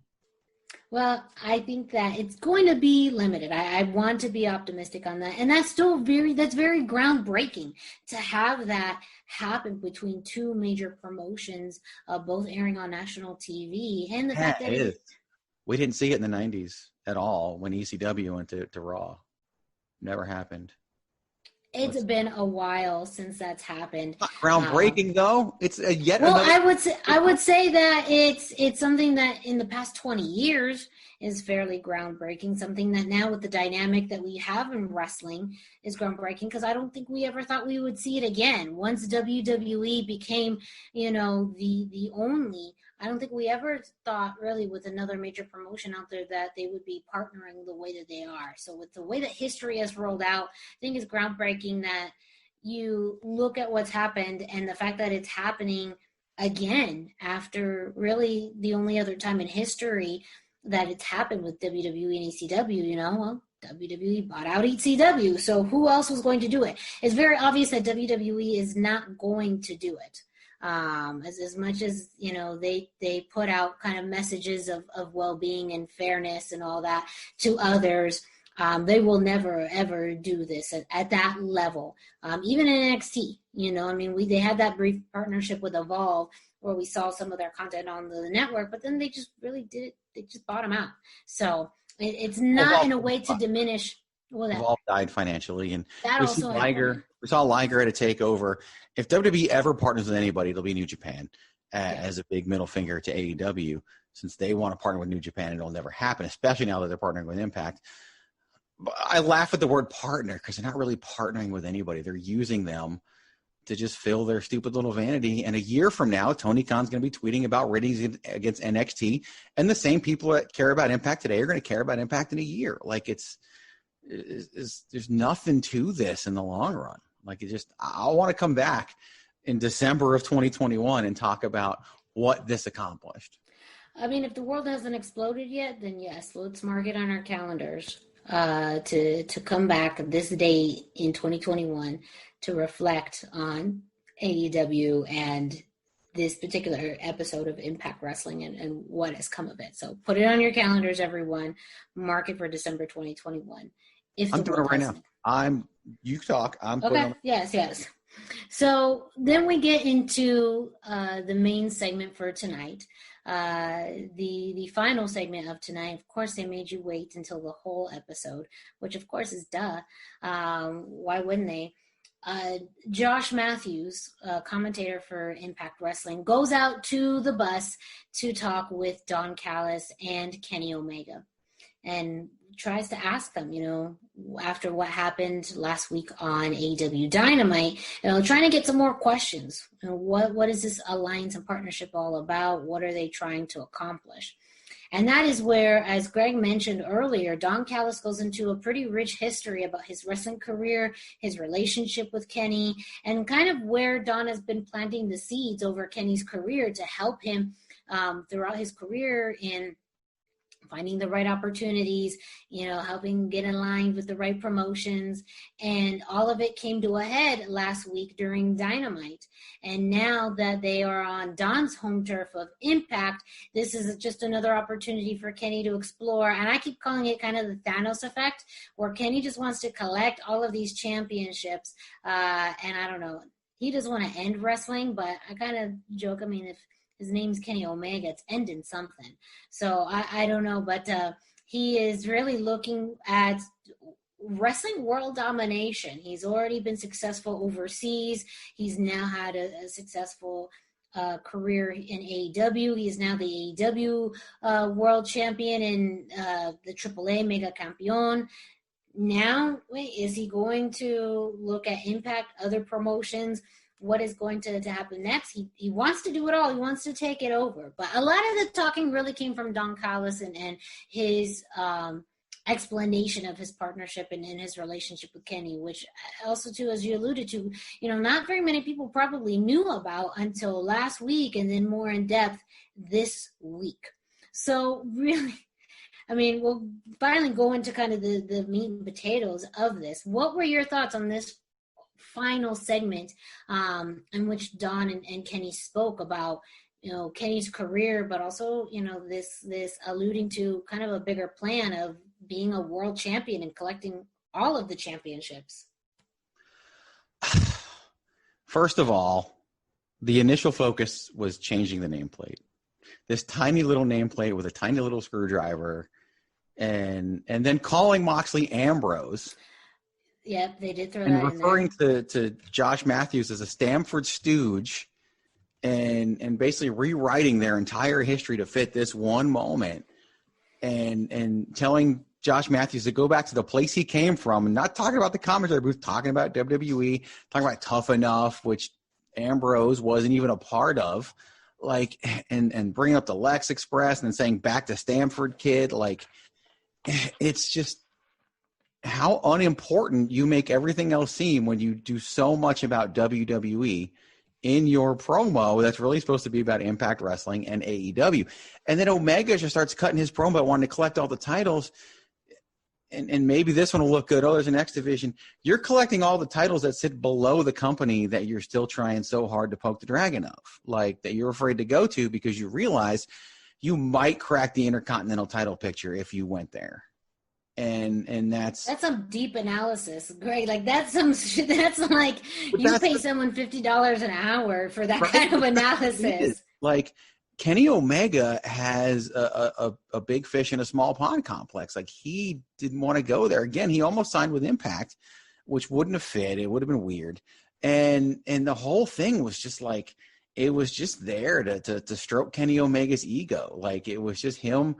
Well, I think that it's going to be limited. I want to be optimistic on that. And that's still very groundbreaking to have that happen between two major promotions, both airing on national TV. And the fact that we didn't see it in the 90s at all when ECW went to Raw. Never happened. It's been a while since that's happened. Not groundbreaking though. It's yet. Well, I would say that it's something that in the past 20 years is fairly groundbreaking. Something that now with the dynamic that we have in wrestling is groundbreaking because I don't think we ever thought we would see it again. Once WWE became, you know, the only. I don't think we ever thought really with another major promotion out there that they would be partnering the way that they are. So with the way that history has rolled out, I think it's groundbreaking that you look at what's happened and the fact that it's happening again after really the only other time in history that it's happened with WWE and ECW, you know, well, WWE bought out ECW. So who else was going to do it? It's very obvious that WWE is not going to do it. As much as, you know, they put out kind of messages of well-being and fairness and all that to others, they will never, ever do this at that level. Even in NXT, you know, I mean, they had that brief partnership with Evolve where we saw some of their content on the network, but then they just really did it. They just bought them out. So it's not Evolve, in a way to diminish. Well, Evolve died financially, and we saw Liger at a takeover. If WWE ever partners with anybody, it'll be New Japan as a big middle finger to AEW. Since they want to partner with New Japan, it'll never happen, especially now that they're partnering with Impact. But I laugh at the word partner because they're not really partnering with anybody. They're using them to just fill their stupid little vanity. And a year from now, Tony Khan's going to be tweeting about ratings against NXT, and the same people that care about Impact today are going to care about Impact in a year. Like there's nothing to this in the long run. Like I want to come back in December of 2021 and talk about what this accomplished. I mean, if the world hasn't exploded yet, then yes, let's mark it on our calendars to come back this day in 2021 to reflect on AEW and this particular episode of Impact Wrestling and what has come of it. So put it on your calendars, everyone. Mark it for December 2021. I'm doing it right now. You talk. I'm okay. Yes. So then we get into the main segment for tonight. The final segment of tonight. Of course, they made you wait until the whole episode, which of course is duh. Why wouldn't they? Josh Matthews, commentator for Impact Wrestling, goes out to the bus to talk with Don Callis and Kenny Omega, and tries to ask them, you know, after what happened last week on AEW Dynamite, you know, trying to get some more questions. You know, what is this alliance and partnership all about? What are they trying to accomplish? And that is where, as Greg mentioned earlier, Don Callis goes into a pretty rich history about his wrestling career, his relationship with Kenny, and kind of where Don has been planting the seeds over Kenny's career to help him throughout his career in finding the right opportunities, you know, helping get aligned with the right promotions. And all of it came to a head last week during Dynamite. And now that they are on Don's home turf of Impact, this is just another opportunity for Kenny to explore. And I keep calling it kind of the Thanos effect, where Kenny just wants to collect all of these championships. And I don't know, he doesn't want to end wrestling, but I kind of joke, I mean, if his name's Kenny Omega, it's ending something. So I don't know, but he is really looking at wrestling world domination. He's already been successful overseas. He's now had a successful career in AEW. He is now the AEW world champion and the AAA Mega Campeon. Now, is he going to look at Impact, other promotions? What is going to happen next? He wants to do it all. He wants to take it over. But a lot of the talking really came from Don Callis and his explanation of his partnership and his relationship with Kenny, which also, too, as you alluded to, you know, not very many people probably knew about until last week and then more in depth this week. So really, I mean, we'll finally go into kind of the meat and potatoes of this. What were your thoughts on this final segment in which Don and Kenny spoke about, you know, Kenny's career, but also, you know, this alluding to kind of a bigger plan of being a world champion and collecting all of the championships? First of all, the initial focus was changing the nameplate. This tiny little nameplate with a tiny little screwdriver, and then calling Moxley Ambrose. Yep, they did throw and that referring to Josh Matthews as a Stamford stooge, and basically rewriting their entire history to fit this one moment, and telling Josh Matthews to go back to the place he came from, and not talking about the commentary booth, talking about WWE, talking about Tough Enough, which Ambrose wasn't even a part of, like, and bringing up the Lex Express and then saying back to Stamford kid, like, it's just how unimportant you make everything else seem when you do so much about WWE in your promo that's really supposed to be about Impact Wrestling and AEW. And then Omega just starts cutting his promo, wanting to collect all the titles. and maybe this one will look good. Oh, there's an X division. You're collecting all the titles that sit below the company that you're still trying so hard to poke the dragon of, like that you're afraid to go to because you realize you might crack the Intercontinental title picture if you went there. And that's some deep analysis, Greg. Like that's some shit. That's like you pay someone $50 an hour for that kind of analysis. Like Kenny Omega has a big fish in a small pond complex. Like he didn't want to go there. Again, he almost signed with Impact, which wouldn't have fit. It would have been weird. And the whole thing was just like, it was just there to stroke Kenny Omega's ego. Like it was just him.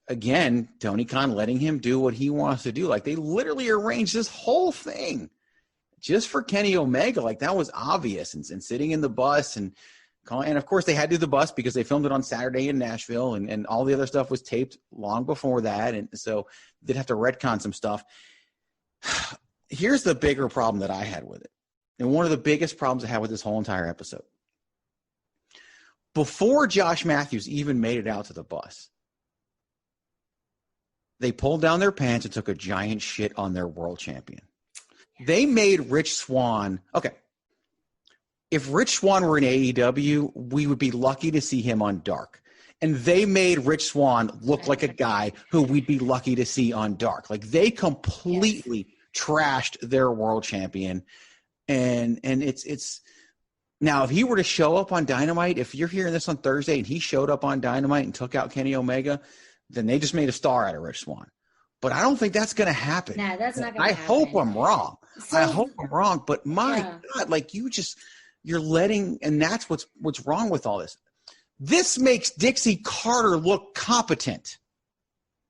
Again, Tony Khan letting him do what he wants to do. Like they literally arranged this whole thing just for Kenny Omega. Like that was obvious. And sitting in the bus and of course they had to do the bus because they filmed it on Saturday in Nashville and all the other stuff was taped long before that. And so they'd have to retcon some stuff. Here's the bigger problem that I had with it. And one of the biggest problems I had with this whole entire episode. Before Josh Matthews even made it out to the bus, they pulled down their pants and took a giant shit on their world champion. They made Rich Swann. Okay. If Rich Swann were in AEW, we would be lucky to see him on Dark. And they made Rich Swann look like a guy who we'd be lucky to see on Dark. Like they completely trashed their world champion. And it's now if he were to show up on Dynamite, if you're hearing this on Thursday and he showed up on Dynamite and took out Kenny Omega, then they just made a star out of Rich Swann. But I don't think that's going to happen. Nah, that's not going to happen. I hope I'm wrong. I hope I'm wrong. But my God, like you're letting, and that's what's wrong with all this. This makes Dixie Carter look competent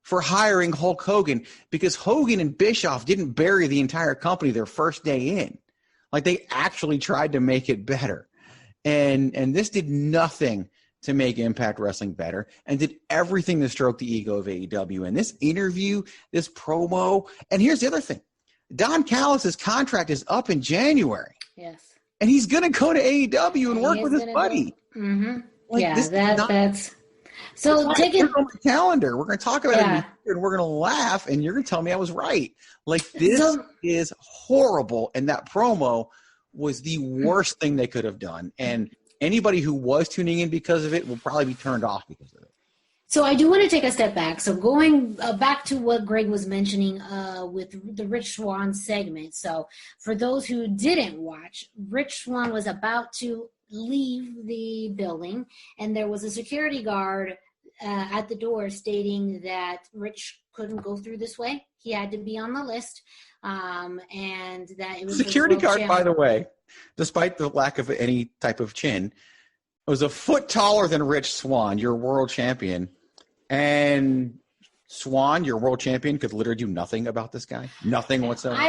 for hiring Hulk Hogan because Hogan and Bischoff didn't bury the entire company their first day in. Like they actually tried to make it better. And this did nothing to make Impact Wrestling better and did everything to stroke the ego of AEW. And this interview, this promo, and here's the other thing. Don Callis' contract is up in January. Yes. And he's going to go to AEW and work with his buddy. Mm-hmm. Like, yeah, that's so take it on the calendar. We're going to talk about it and we're going to laugh and you're going to tell me I was right. Like this is horrible. And that promo was the worst thing they could have done. And anybody who was tuning in because of it will probably be turned off because of it. So I do want to take a step back. So going back to what Greg was mentioning with the Rich Swann segment. So for those who didn't watch, Rich Swann was about to leave the building, and there was a security guard at the door stating that Rich couldn't go through this way. He had to be on the list, and that it was security guard, by the way, despite the lack of any type of chin, was a foot taller than Rich Swann, your world champion. And Swann, your world champion, could literally do nothing about this guy. Nothing whatsoever.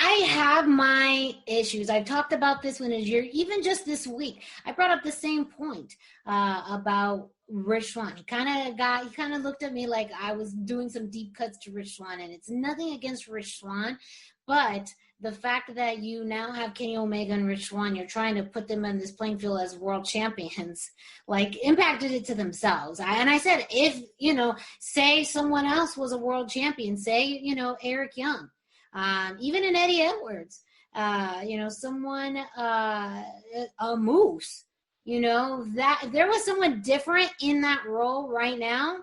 I have my issues. I've talked about this one even just this week. I brought up the same point about Rich Swann. He kind of looked at me like I was doing some deep cuts to Rich Swann, and it's nothing against Rich Swann, but the fact that you now have Kenny Omega and Rich Swann, you're trying to put them in this playing field as world champions, like impacted it to themselves. I said, if, say someone else was a world champion, say, Eric Young, even in Eddie Edwards, someone, a Moose, that there was someone different in that role right now,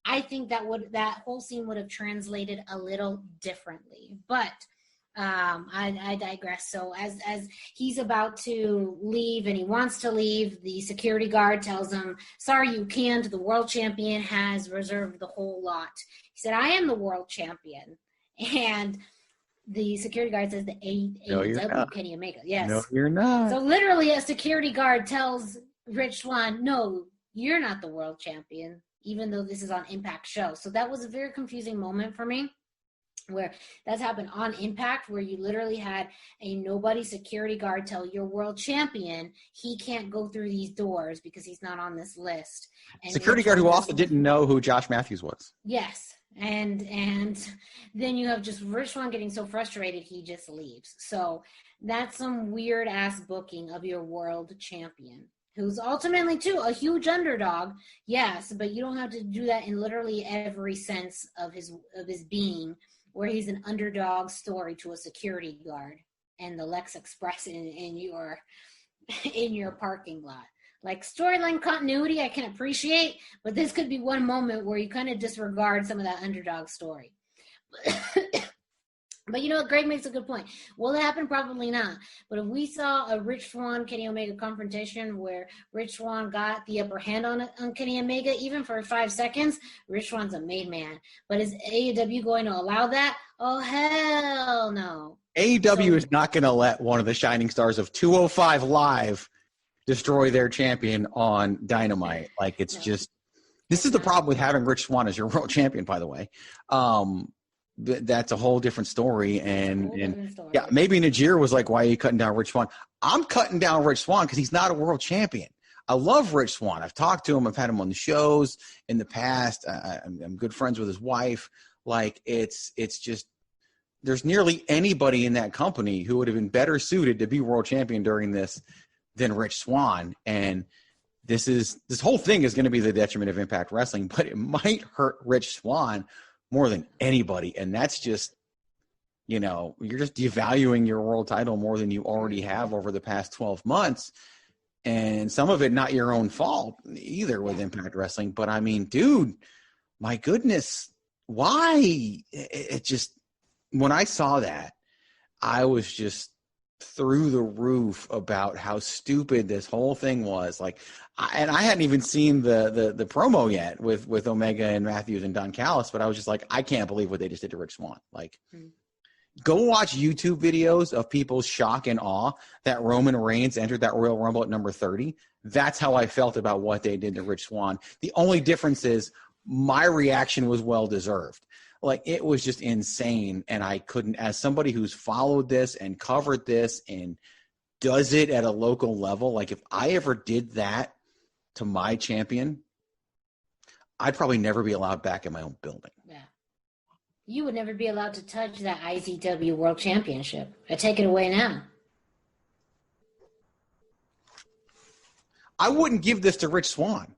I think that whole scene would have translated a little differently. But I digress. So as he's about to leave and he wants to leave, the security guard tells him, sorry, you can't. The world champion has reserved the whole lot. He said, I am the world champion. And the security guard says the AEW Kenny Omega. Yes. No, you're not. So literally a security guard tells Rich Swann, no, you're not the world champion, even though this is on Impact show. So that was a very confusing moment for me, where that's happened on Impact, where you literally had a nobody security guard tell your world champion he can't go through these doors because he's not on this list. And security guard who also didn't know who Josh Matthews was. Yes. And then you have just Rich Swann getting so frustrated he just leaves. So that's some weird ass booking of your world champion, who's ultimately too a huge underdog. Yes, but you don't have to do that in literally every sense of his being. where he's an underdog story to a security guard and the Lex Express in your parking lot. Like, storyline continuity I can appreciate, but this could be one moment where you kind of disregard some of that underdog story. But you know what? Greg makes a good point. Will it happen? Probably not. But if we saw a Rich Swann, Kenny Omega confrontation where Rich Swann got the upper hand on Kenny Omega, even for 5 seconds, Rich Swann's a made man. But is AEW going to allow that? Oh, hell no. AEW is not going to let one of the shining stars of 205 Live destroy their champion on Dynamite. Like, it's just – this is the problem with having Rich Swann as your world champion, by the way. That's a whole different story. And yeah, maybe Najir was like, why are you cutting down Rich Swann? I'm cutting down Rich Swann because he's not a world champion. I love Rich Swann. I've talked to him. I've had him on the shows in the past. I'm good friends with his wife. Like, it's just – there's nearly anybody in that company who would have been better suited to be world champion during this than Rich Swann. And this whole thing is going to be the detriment of Impact Wrestling, but it might hurt Rich Swann more than anybody. And that's just, you know, you're just devaluing your world title more than you already have over the past 12 months. And some of it not your own fault either with Impact Wrestling. But I mean, dude, my goodness, why? It just, when I saw that, I was just through the roof about how stupid this whole thing was. Like, and I hadn't even seen the promo yet with Omega and Matthews and Don Callis, but I was just like, I can't believe what they just did to Rich Swann. Like, go watch YouTube videos of people's shock and awe that Roman Reigns entered that Royal Rumble at number 30. That's how I felt about what they did to Rich Swann. The only difference is my reaction was well-deserved. Like, it was just insane, and I couldn't, as somebody who's followed this and covered this and does it at a local level, like, if I ever did that to my champion, I'd probably never be allowed back in my own building. Yeah. You would never be allowed to touch that IZW World Championship. I take it away now. I wouldn't give this to Rich Swann.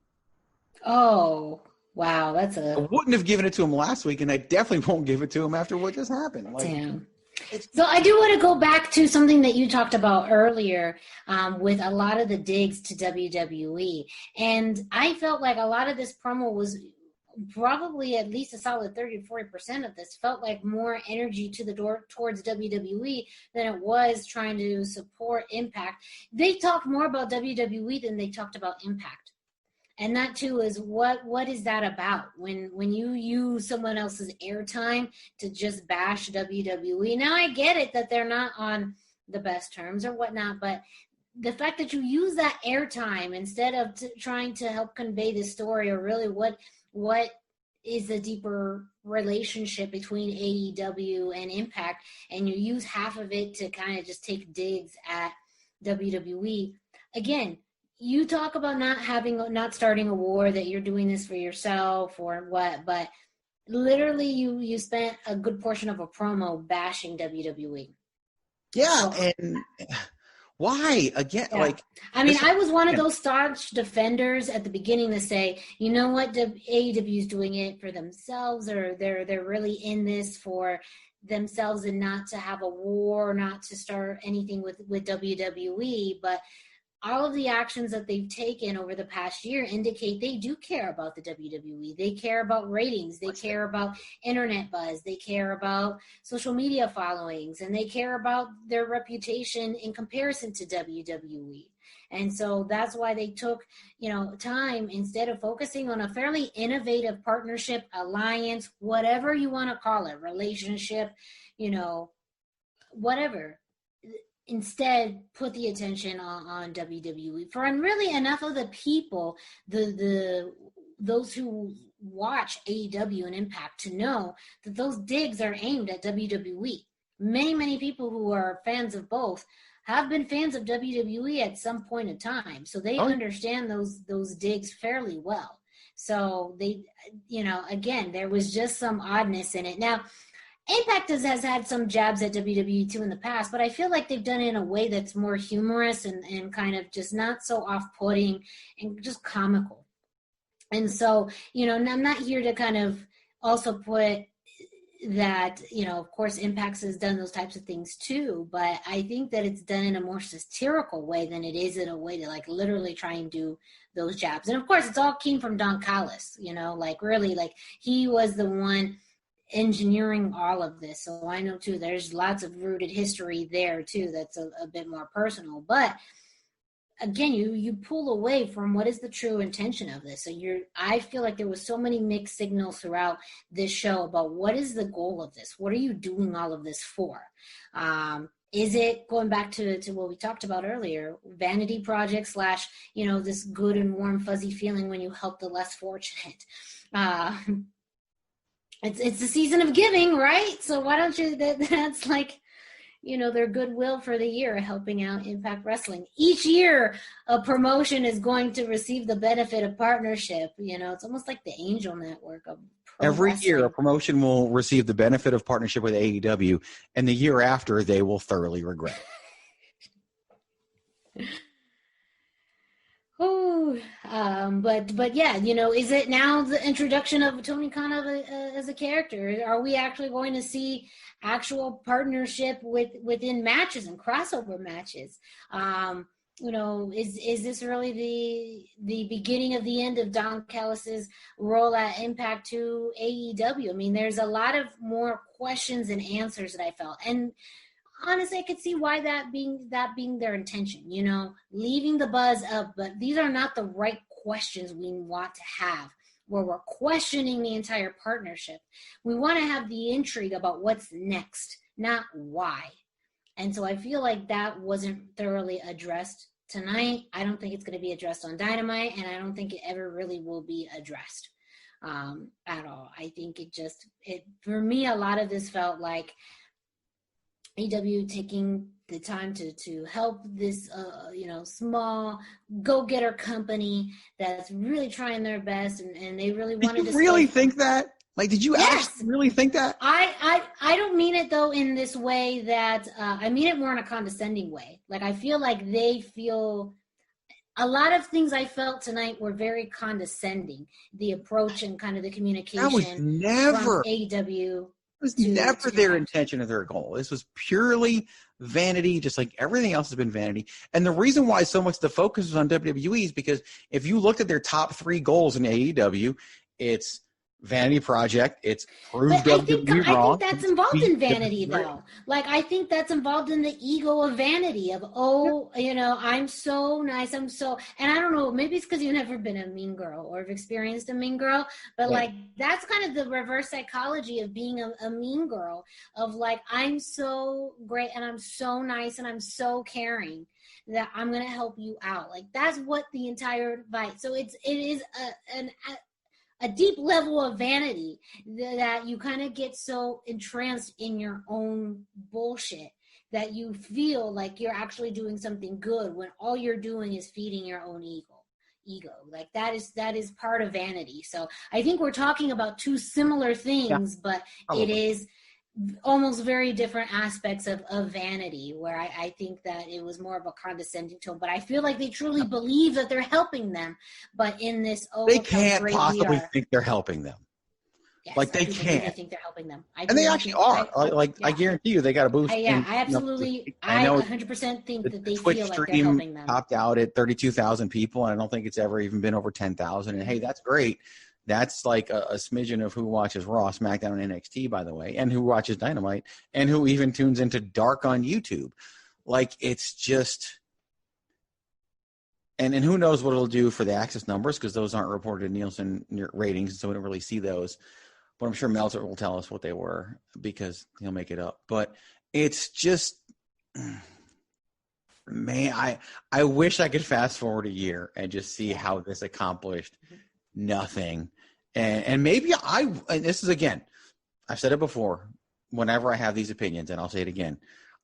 Oh, wow. I wouldn't have given it to him last week, and I definitely won't give it to him after what just happened. Like, damn. So I do want to go back to something that you talked about earlier with a lot of the digs to WWE. And I felt like a lot of this promo was probably at least a solid 30 to 40% of this felt like more energy to the door towards WWE than it was trying to support Impact. They talked more about WWE than they talked about Impact. And that too is what is that about when you use someone else's airtime to just bash WWE? Now I get it that they're not on the best terms or whatnot, but the fact that you use that airtime instead of trying to help convey the story, or really what is the deeper relationship between AEW and Impact, and you use half of it to kind of just take digs at WWE. Again, you talk about not starting a war, that you're doing this for yourself or what, but literally you spent a good portion of a promo bashing WWE. Yeah, and why? Again, yeah. Like, I mean, I was one of those staunch defenders at the beginning to say, you know what, AEW is doing it for themselves, or they're really in this for themselves and not to have a war, not to start anything with WWE, but all of the actions that they've taken over the past year indicate they do care about the WWE. They care about ratings. They care about internet buzz. They care about social media followings, and they care about their reputation in comparison to WWE. And so that's why they took, time, instead of focusing on a fairly innovative partnership, alliance, whatever you want to call it, relationship, whatever. Instead, put the attention on WWE. For really enough of the people, those who watch AEW and Impact, to know that those digs are aimed at WWE. Many people who are fans of both have been fans of WWE at some point in time, so they understand those digs fairly well. So they, again, there was just some oddness in it. Now, Impact has had some jabs at WWE too in the past, but I feel like they've done it in a way that's more humorous and kind of just not so off-putting and just comical. And so, I'm not here to kind of also put that, of course, Impact has done those types of things too, but I think that it's done in a more satirical way than it is in a way to like literally try and do those jabs. And of course, it's all came from Don Callis, really, like he was the one engineering all of this. So I know too, there's lots of rooted history there too that's a bit more personal. But again, you pull away from what is the true intention of this. So I feel like there was so many mixed signals throughout this show about what is the goal of this? What are you doing all of this for? Is it going back to what we talked about earlier, vanity project / this good and warm fuzzy feeling when you help the less fortunate? It's the season of giving, right? So why don't you, that's like, their goodwill for the year, helping out Impact Wrestling. Each year, a promotion is going to receive the benefit of partnership. It's almost like the Angel Network of pro Every wrestling. year, a promotion will receive the benefit of partnership with AEW, and the year after, they will thoroughly regret it. Oh, but yeah, is it now the introduction of Tony Khan as a character? Are we actually going to see actual partnership within matches and crossover matches? Is this really the beginning of the end of Don Callis's role at Impact to AEW? I mean, there's a lot of more questions and answers that I felt, and honestly, I could see why that being their intention, leaving the buzz up, but these are not the right questions we want to have where we're questioning the entire partnership. We want to have the intrigue about what's next, not why. And so I feel like that wasn't thoroughly addressed tonight. I don't think it's going to be addressed on Dynamite, and I don't think it ever really will be addressed at all. I think for me, a lot of this felt like AEW taking the time to help this, small go-getter company that's really trying their best, and they really wanted to. Did you really think that? Like, did you actually really think that? I don't mean it though in this way that I mean it more in a condescending way. Like, I feel like they feel. A lot of things I felt tonight were very condescending. The approach and kind of the communication. That was never from AEW. It was never their intention or their goal. This was purely vanity, just like everything else has been vanity. And the reason why so much the focus was on WWE is because if you looked at their top 3 goals in AEW, it's vanity project, it's prove WWE wrong. I think that's involved in vanity, though. Like, I think that's involved in the ego of vanity of, I'm so nice, and I don't know, maybe it's because you've never been a mean girl or have experienced a mean girl, but like, that's kind of the reverse psychology of being a mean girl, of like, I'm so great and I'm so nice and I'm so caring that I'm going to help you out. Like, that's what the entire vibe. So it is a deep level of vanity that you kind of get so entranced in your own bullshit that you feel like you're actually doing something good when all you're doing is feeding your own ego. Like, that is part of vanity. So I think we're talking about two similar things, but it is almost very different aspects of vanity, where I think that it was more of a condescending tone, but I feel like they truly believe that they're helping them, but in this, they can't possibly think they're helping them. Yes, like, they can't. They think they're helping them. And they actually are. I guarantee you they got a boost. I 100% think that they feel like they're helping them. Topped out at 32,000 people, and I don't think it's ever even been over 10,000. And hey, that's great. That's like a smidgen of who watches Raw, SmackDown, and NXT, by the way, and who watches Dynamite, and who even tunes into Dark on YouTube. Like, it's just – and who knows what it'll do for the Access numbers, because those aren't reported in Nielsen ratings, so we don't really see those. But I'm sure Meltzer will tell us what they were, because he'll make it up. But it's just – man, I wish I could fast forward a year and just see how this accomplished nothing. And maybe and this is, again, I've said it before, whenever I have these opinions, and I'll say it again,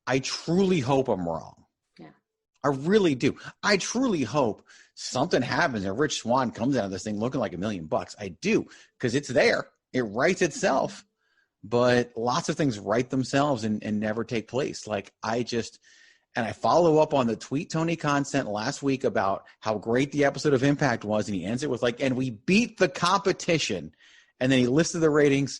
I truly hope I'm wrong. Yeah. I really do. I truly hope something happens and Rich Swann comes out of this thing looking like $1 million. I do, because it's there. It writes itself. But lots of things write themselves and never take place. Like, and I follow up on the tweet Tony Khan sent last week about how great the episode of Impact was, and he ends it with like, and we beat the competition. And then he listed the ratings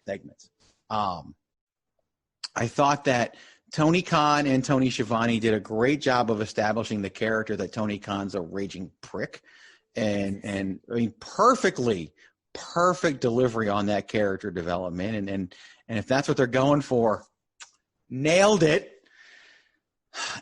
segments. I thought that Tony Khan and Tony Schiavone did a great job of establishing the character that Tony Khan's a raging prick, and I mean perfect delivery on that character development, and if that's what they're going for, nailed it.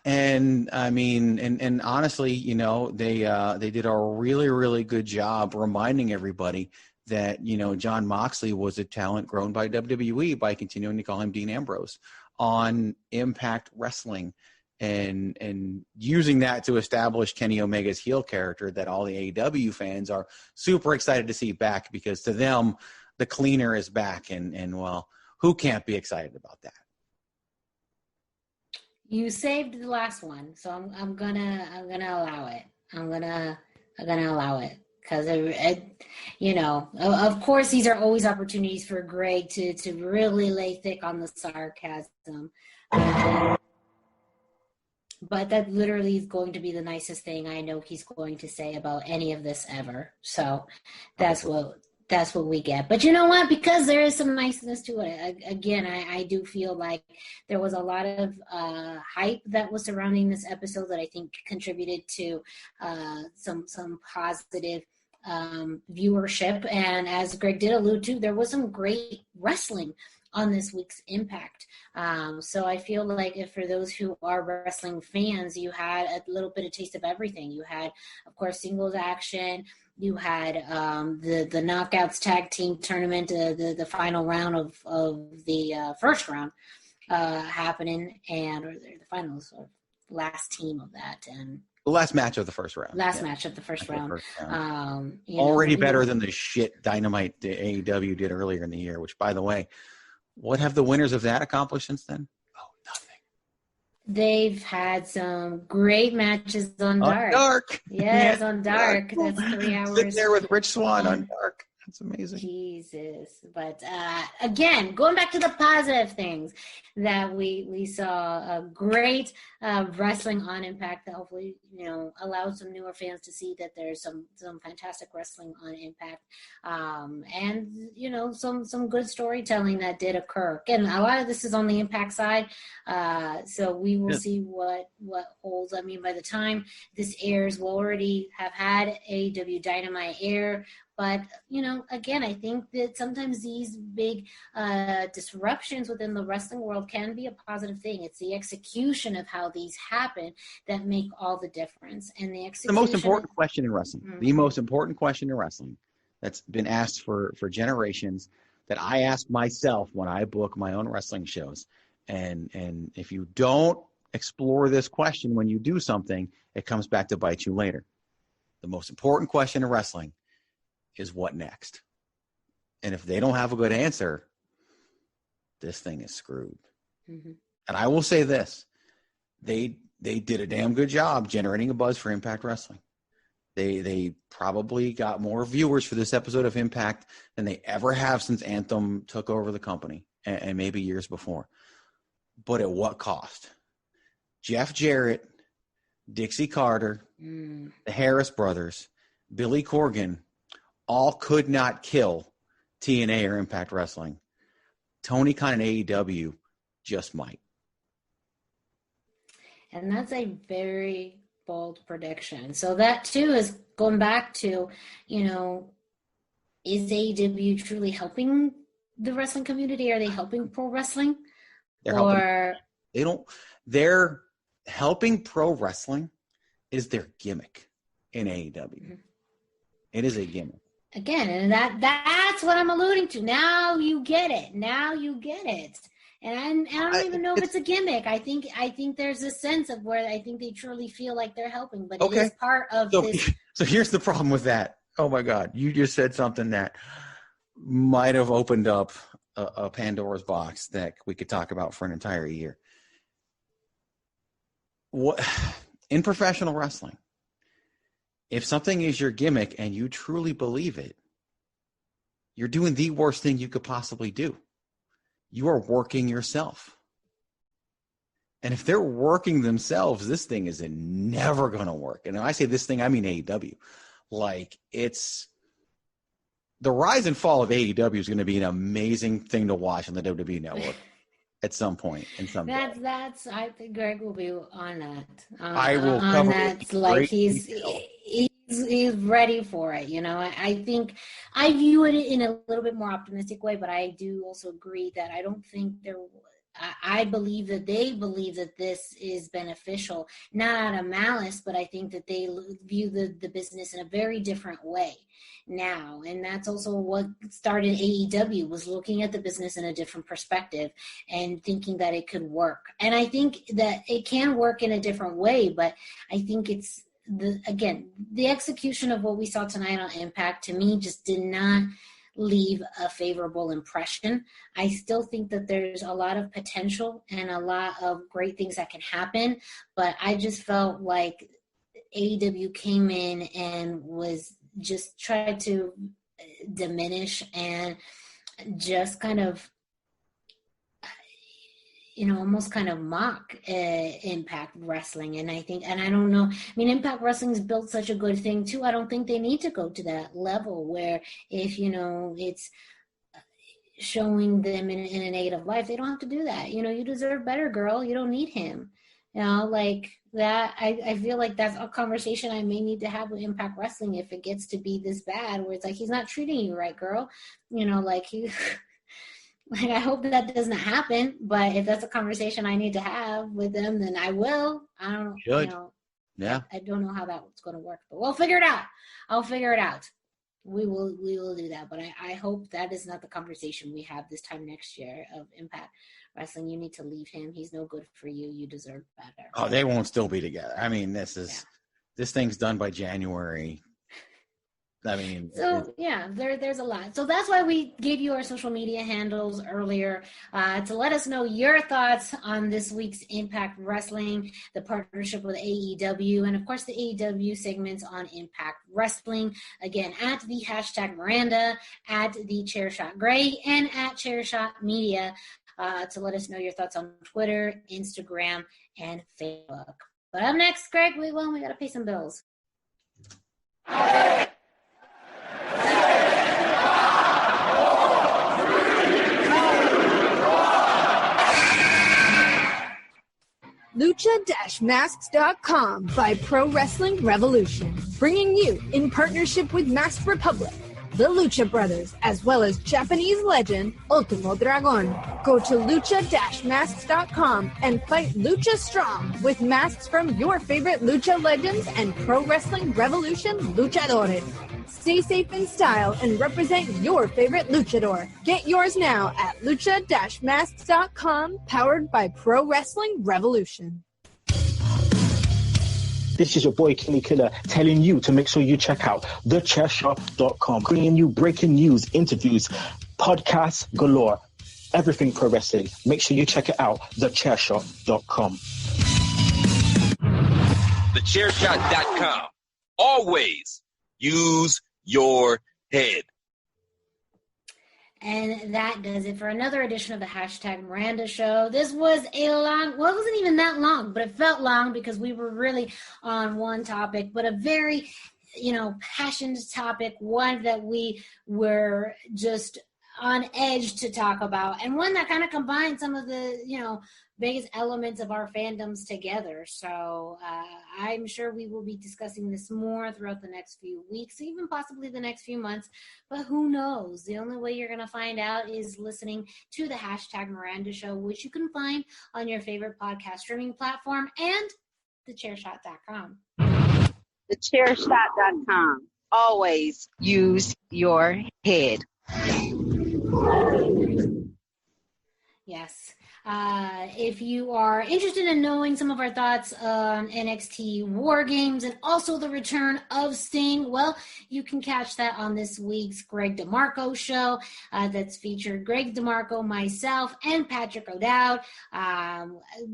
And I mean, and honestly, you know, they did a really, really good job reminding everybody that, you know, Jon Moxley was a talent grown by WWE by continuing to call him Dean Ambrose on Impact Wrestling, and using that to establish Kenny Omega's heel character that all the AEW fans are super excited to see back, because to them, the cleaner is back, and well, who can't be excited about that? You saved the last one, so I'm gonna allow it. I'm gonna allow it, because you know, of course, these are always opportunities for Greg to really lay thick on the sarcasm. But that literally is going to be the nicest thing I know he's going to say about any of this ever. So that's what we get. But you know what? Because there is some niceness to it. Again, I do feel like there was a lot of hype that was surrounding this episode that I think contributed to some positive viewership. And as Greg did allude to, there was some great wrestling on this week's Impact. So I feel like if for those who are wrestling fans, you had a little bit of taste of everything. You had, of course, singles action. You had the Knockouts Tag Team Tournament, the final round of the first round happening, or the finals, or last team of that, and the last match of the first round. Match of the first round. Already better than the shit Dynamite the AEW did earlier in the year, which, by the way, what have the winners of that accomplished since then? Oh, nothing. They've had some great matches on Dark. Dark. Yes, on Dark. That's 3 hours. Sitting there with Rich Swann on Dark. That's amazing. Jesus. But again, going back to the positive things that we saw, a great wrestling on Impact that hopefully, you know, allows some newer fans to see that there's some fantastic wrestling on Impact, and you know, some good storytelling that did occur. Again, a lot of this is on the Impact side, so we will see what holds. I mean, by the time this airs, we'll already have had AEW Dynamite air. But, you know, again, I think that sometimes these big disruptions within the wrestling world can be a positive thing. It's the execution of how these happen that make all the difference. And the execution. The most important question in wrestling, the most important question in wrestling that's been asked for generations, that I ask myself when I book my own wrestling shows. And if you don't explore this question when you do something, it comes back to bite you later. The most important question in wrestling is what next? And if they don't have a good answer, this thing is screwed. Mm-hmm. And I will say this, they did a damn good job generating a buzz for Impact Wrestling. They probably got more viewers for this episode of Impact than they ever have since Anthem took over the company, and maybe years before. But at what cost? Jeff Jarrett, Dixie Carter, the Harris brothers, Billy Corgan, all could not kill TNA or Impact Wrestling. Tony Khan and AEW just might. And that's a very bold prediction. So that, too, is going back to, you know, is AEW truly helping the wrestling community? Are they helping pro wrestling? They're helping pro wrestling is their gimmick in AEW. Mm-hmm. It is a gimmick. Again, and that's what I'm alluding to. Now you get it. And I don't even know if it's a gimmick. I think there's a sense of where I think they truly feel like they're helping, but it is part of this. So here's the problem with that. Oh my God, you just said something that might have opened up a Pandora's box that we could talk about for an entire year. What in professional wrestling? If something is your gimmick and you truly believe it, you're doing the worst thing you could possibly do. You are working yourself. And if they're working themselves, this thing is never going to work. And when I say this thing, I mean AEW. Like, it's the rise and fall of AEW is going to be an amazing thing to watch on the WWE Network at some point. That's. I think Greg will be on that. I will on cover that. Like he's ready for it. You know, I think I view it in a little bit more optimistic way, but I do also agree that I don't think I believe that they believe that this is beneficial, not out of malice, but I think that they view the business in a very different way now. And that's also what started AEW, was looking at the business in a different perspective and thinking that it could work. And I think that it can work in a different way, but I think it's, the execution of what we saw tonight on Impact, to me, just did not leave a favorable impression. I still think that there's a lot of potential and a lot of great things that can happen, but I just felt like AEW came in and was just tried to diminish and just kind of, almost kind of mock Impact Wrestling. And I think, and I don't know, Impact Wrestling's built such a good thing too. I don't think they need to go to that level where if, it's showing them in a negative life, they don't have to do that. You deserve better, girl. You don't need him. Like that. I feel like that's a conversation I may need to have with Impact Wrestling if it gets to be this bad, where it's like, he's not treating you right, girl. Like he... Like, I hope that doesn't happen, but if that's a conversation I need to have with them, then I will. I don't know. Yeah. I don't know how that's going to work, but we'll figure it out. I'll figure it out. We will do that, but I hope that is not the conversation we have this time next year of Impact Wrestling. You need to leave him. He's no good for you. You deserve better. Oh, they won't still be together. This thing's done by January. There's a lot. So that's why we gave you our social media handles earlier to let us know your thoughts on this week's Impact Wrestling, the partnership with AEW, and of course the AEW segments on Impact Wrestling. Again, at the hashtag Miranda, at the Chairshot Greg, and at Chairshot Media to let us know your thoughts on Twitter, Instagram, and Facebook. But up next, Greg, we got to pay some bills. Lucha-Masks.com by Pro Wrestling Revolution, bringing you, in partnership with Masked Republic, the Lucha Brothers, as well as Japanese legend Ultimo Dragon. Go to Lucha-Masks.com and fight Lucha Strong with masks from your favorite Lucha legends and Pro Wrestling Revolution luchadores. Stay safe in style and represent your favorite luchador. Get yours now at Lucha-Masks.com, powered by Pro Wrestling Revolution. This is your boy Kenny Killer telling you to make sure you check out thechairshot.com, bringing you breaking news, interviews, podcasts galore, everything pro wrestling. Make sure you check it out, thechairshot.com. Thechairshot.com. Always use your head. And that does it for another edition of the hashtag Miranda Show. This was it wasn't even that long, but it felt long because we were really on one topic, but a very, passionate topic, one that we were just on edge to talk about, and one that kind of combined some of the, biggest elements of our fandoms together. So I'm sure we will be discussing this more throughout the next few weeks, even possibly the next few months, but who knows? The only way you're going to find out is listening to the hashtag Miranda Show, which you can find on your favorite podcast streaming platform, and thechairshot.com. Thechairshot.com. Always use your head. Yes. If you are interested in knowing some of our thoughts on NXT War Games and also the return of Sting, well, you can catch that on this week's Greg DeMarco Show that's featured Greg DeMarco, myself, and Patrick O'Dowd.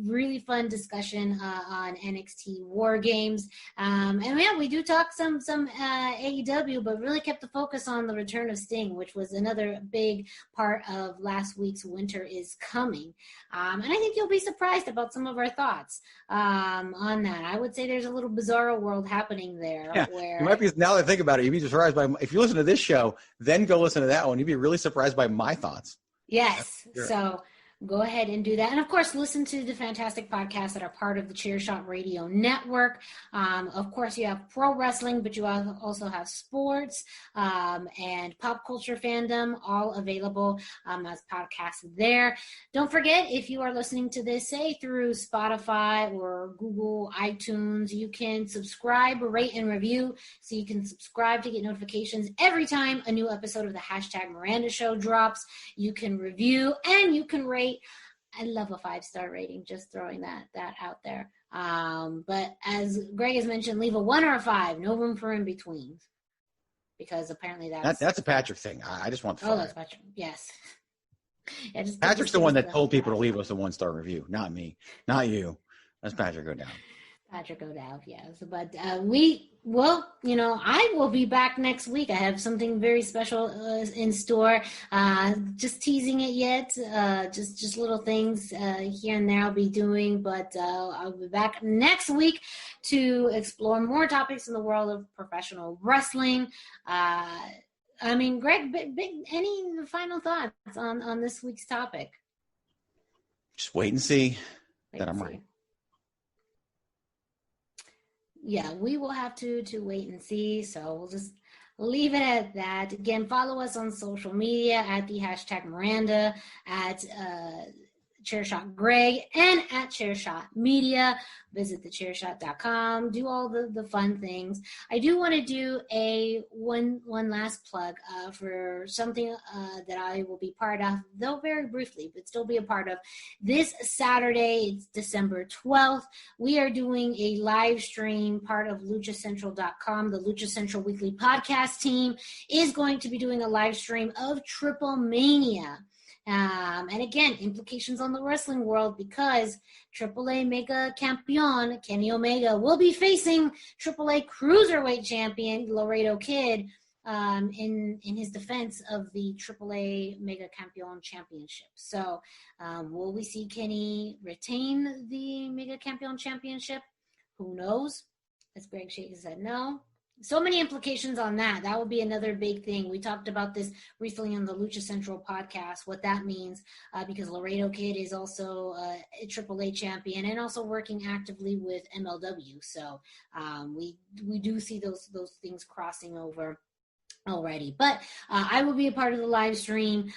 Really fun discussion on NXT War Games. We do talk some AEW, but really kept the focus on the return of Sting, which was another big part of last week's Winter is coming. And I think you'll be surprised about some of our thoughts on that. I would say there's a little bizarro world happening there. Yeah, where you might be, now that I think about it, you'd be surprised by, if you listen to this show, then go listen to that one, you'd be really surprised by my thoughts. Yes. Sure. So go ahead and do that. And of course, listen to the fantastic podcasts that are part of the Chairshot Radio Network. Of course, you have pro wrestling, but you also have sports and pop culture fandom, all available as podcasts there. Don't forget, if you are listening to this, say through Spotify or Google, iTunes, you can subscribe, rate, and review. So you can subscribe to get notifications every time a new episode of the hashtag Miranda Show drops. You can review and you can rate. I love a 5-star rating, just throwing that out there. But as Greg has mentioned, leave a 1 or a 5, no room for in-betweens. Because apparently that's a Patrick thing. I just want 5. Oh, that's Patrick. Yes. Yeah, Patrick's the one that told people to leave us a 1-star review, not me, not you. That's Patrick O'Dowd. Patrick O'Dowd, yes. But I will be back next week. I have something very special in store. Just teasing it yet. Just little things here and there I'll be doing. But I'll be back next week to explore more topics in the world of professional wrestling. Greg, any final thoughts on this week's topic? Just wait and see that I'm right. Yeah, we will have to wait and see. So we'll just leave it at that. Again, follow us on social media at the hashtag Miranda, at Chairshot Greg, and at Chairshot Media. Visit thechairshot.com. Do all the fun things. I do want to do one last plug for something that I will be part of, though very briefly, but still be a part of. This Saturday, it's December 12th, we are doing a live stream, part of LuchaCentral.com. The Lucha Central Weekly Podcast team is going to be doing a live stream of Triple Mania. And again, implications on the wrestling world, because AAA Mega Campeon Kenny Omega will be facing AAA Cruiserweight Champion Laredo Kid in his defense of the AAA Mega Campeon Championship. So will we see Kenny retain the Mega Campeon Championship? Who knows? As Greg Shakes said, no. So many implications on that. That would be another big thing. We talked about this recently on the Lucha Central podcast, what that means, because Laredo Kid is also a AAA champion and also working actively with MLW. So we do see those things crossing over already. But I will be a part of the live stream.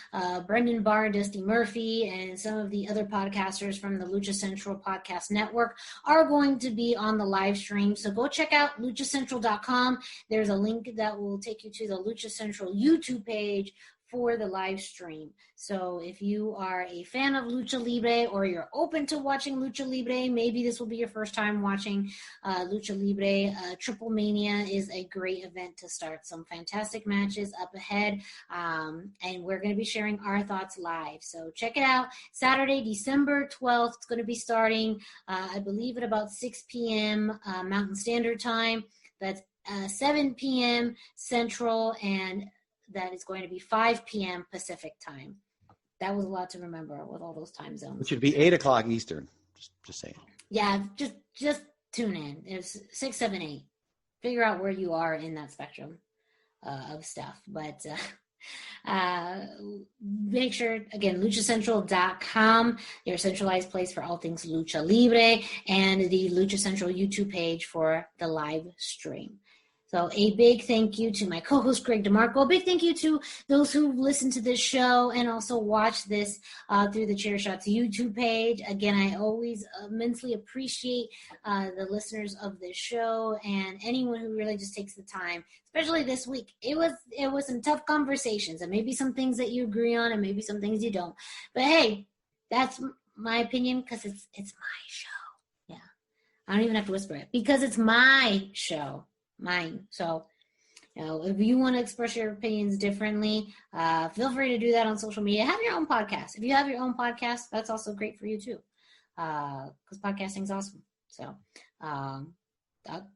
Brendan Barr, Dusty Murphy, and some of the other podcasters from the Lucha Central Podcast Network are going to be on the live stream. So go check out luchacentral.com. There's a link that will take you to the Lucha Central YouTube page for the live stream. So if you are a fan of Lucha Libre, or you're open to watching Lucha Libre, maybe this will be your first time watching Lucha Libre. Triple Mania is a great event to start. Some fantastic matches up ahead, and we're going to be sharing our thoughts live. So check it out. Saturday, December 12th. It's going to be starting, I believe, at about 6 p.m. Mountain Standard Time. That's 7 p.m. Central, and that is going to be 5 p.m. Pacific time. That was a lot to remember with all those time zones. It should be 8 o'clock Eastern. Just saying. Yeah, just tune in. It's 6, 7, 8. Figure out where you are in that spectrum of stuff. But make sure, again, luchacentral.com, your centralized place for all things Lucha Libre, and the Lucha Central YouTube page for the live stream. So a big thank you to my co-host, Greg DeMarco. A big thank you to those who listen to this show and also watch this through the Chairshot's YouTube page. Again, I always immensely appreciate the listeners of this show and anyone who really just takes the time, especially this week. It was some tough conversations, and maybe some things that you agree on and maybe some things you don't. But hey, that's my opinion because it's my show. Yeah, I don't even have to whisper it because it's my show. Mine. So, if you want to express your opinions differently, feel free to do that on social media. Have your own podcast. If you have your own podcast, that's also great for you too, because podcasting is awesome. So,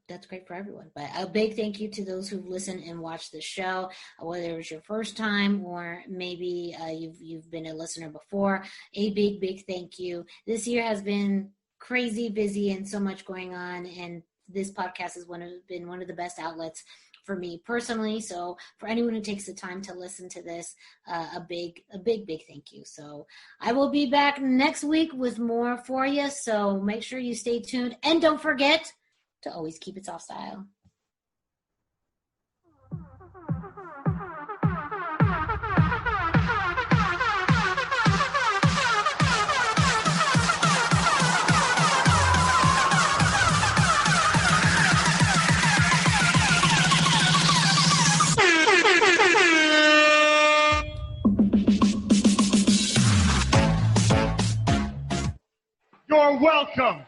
that's great for everyone. But a big thank you to those who've listened and watched the show, whether it was your first time or maybe you've been a listener before. A big thank you. This year has been crazy busy and so much going on, and this podcast has been one of the best outlets for me personally. So for anyone who takes the time to listen to this, a big thank you. So I will be back next week with more for you. So make sure you stay tuned, and don't forget to always keep it soft style. You're welcome.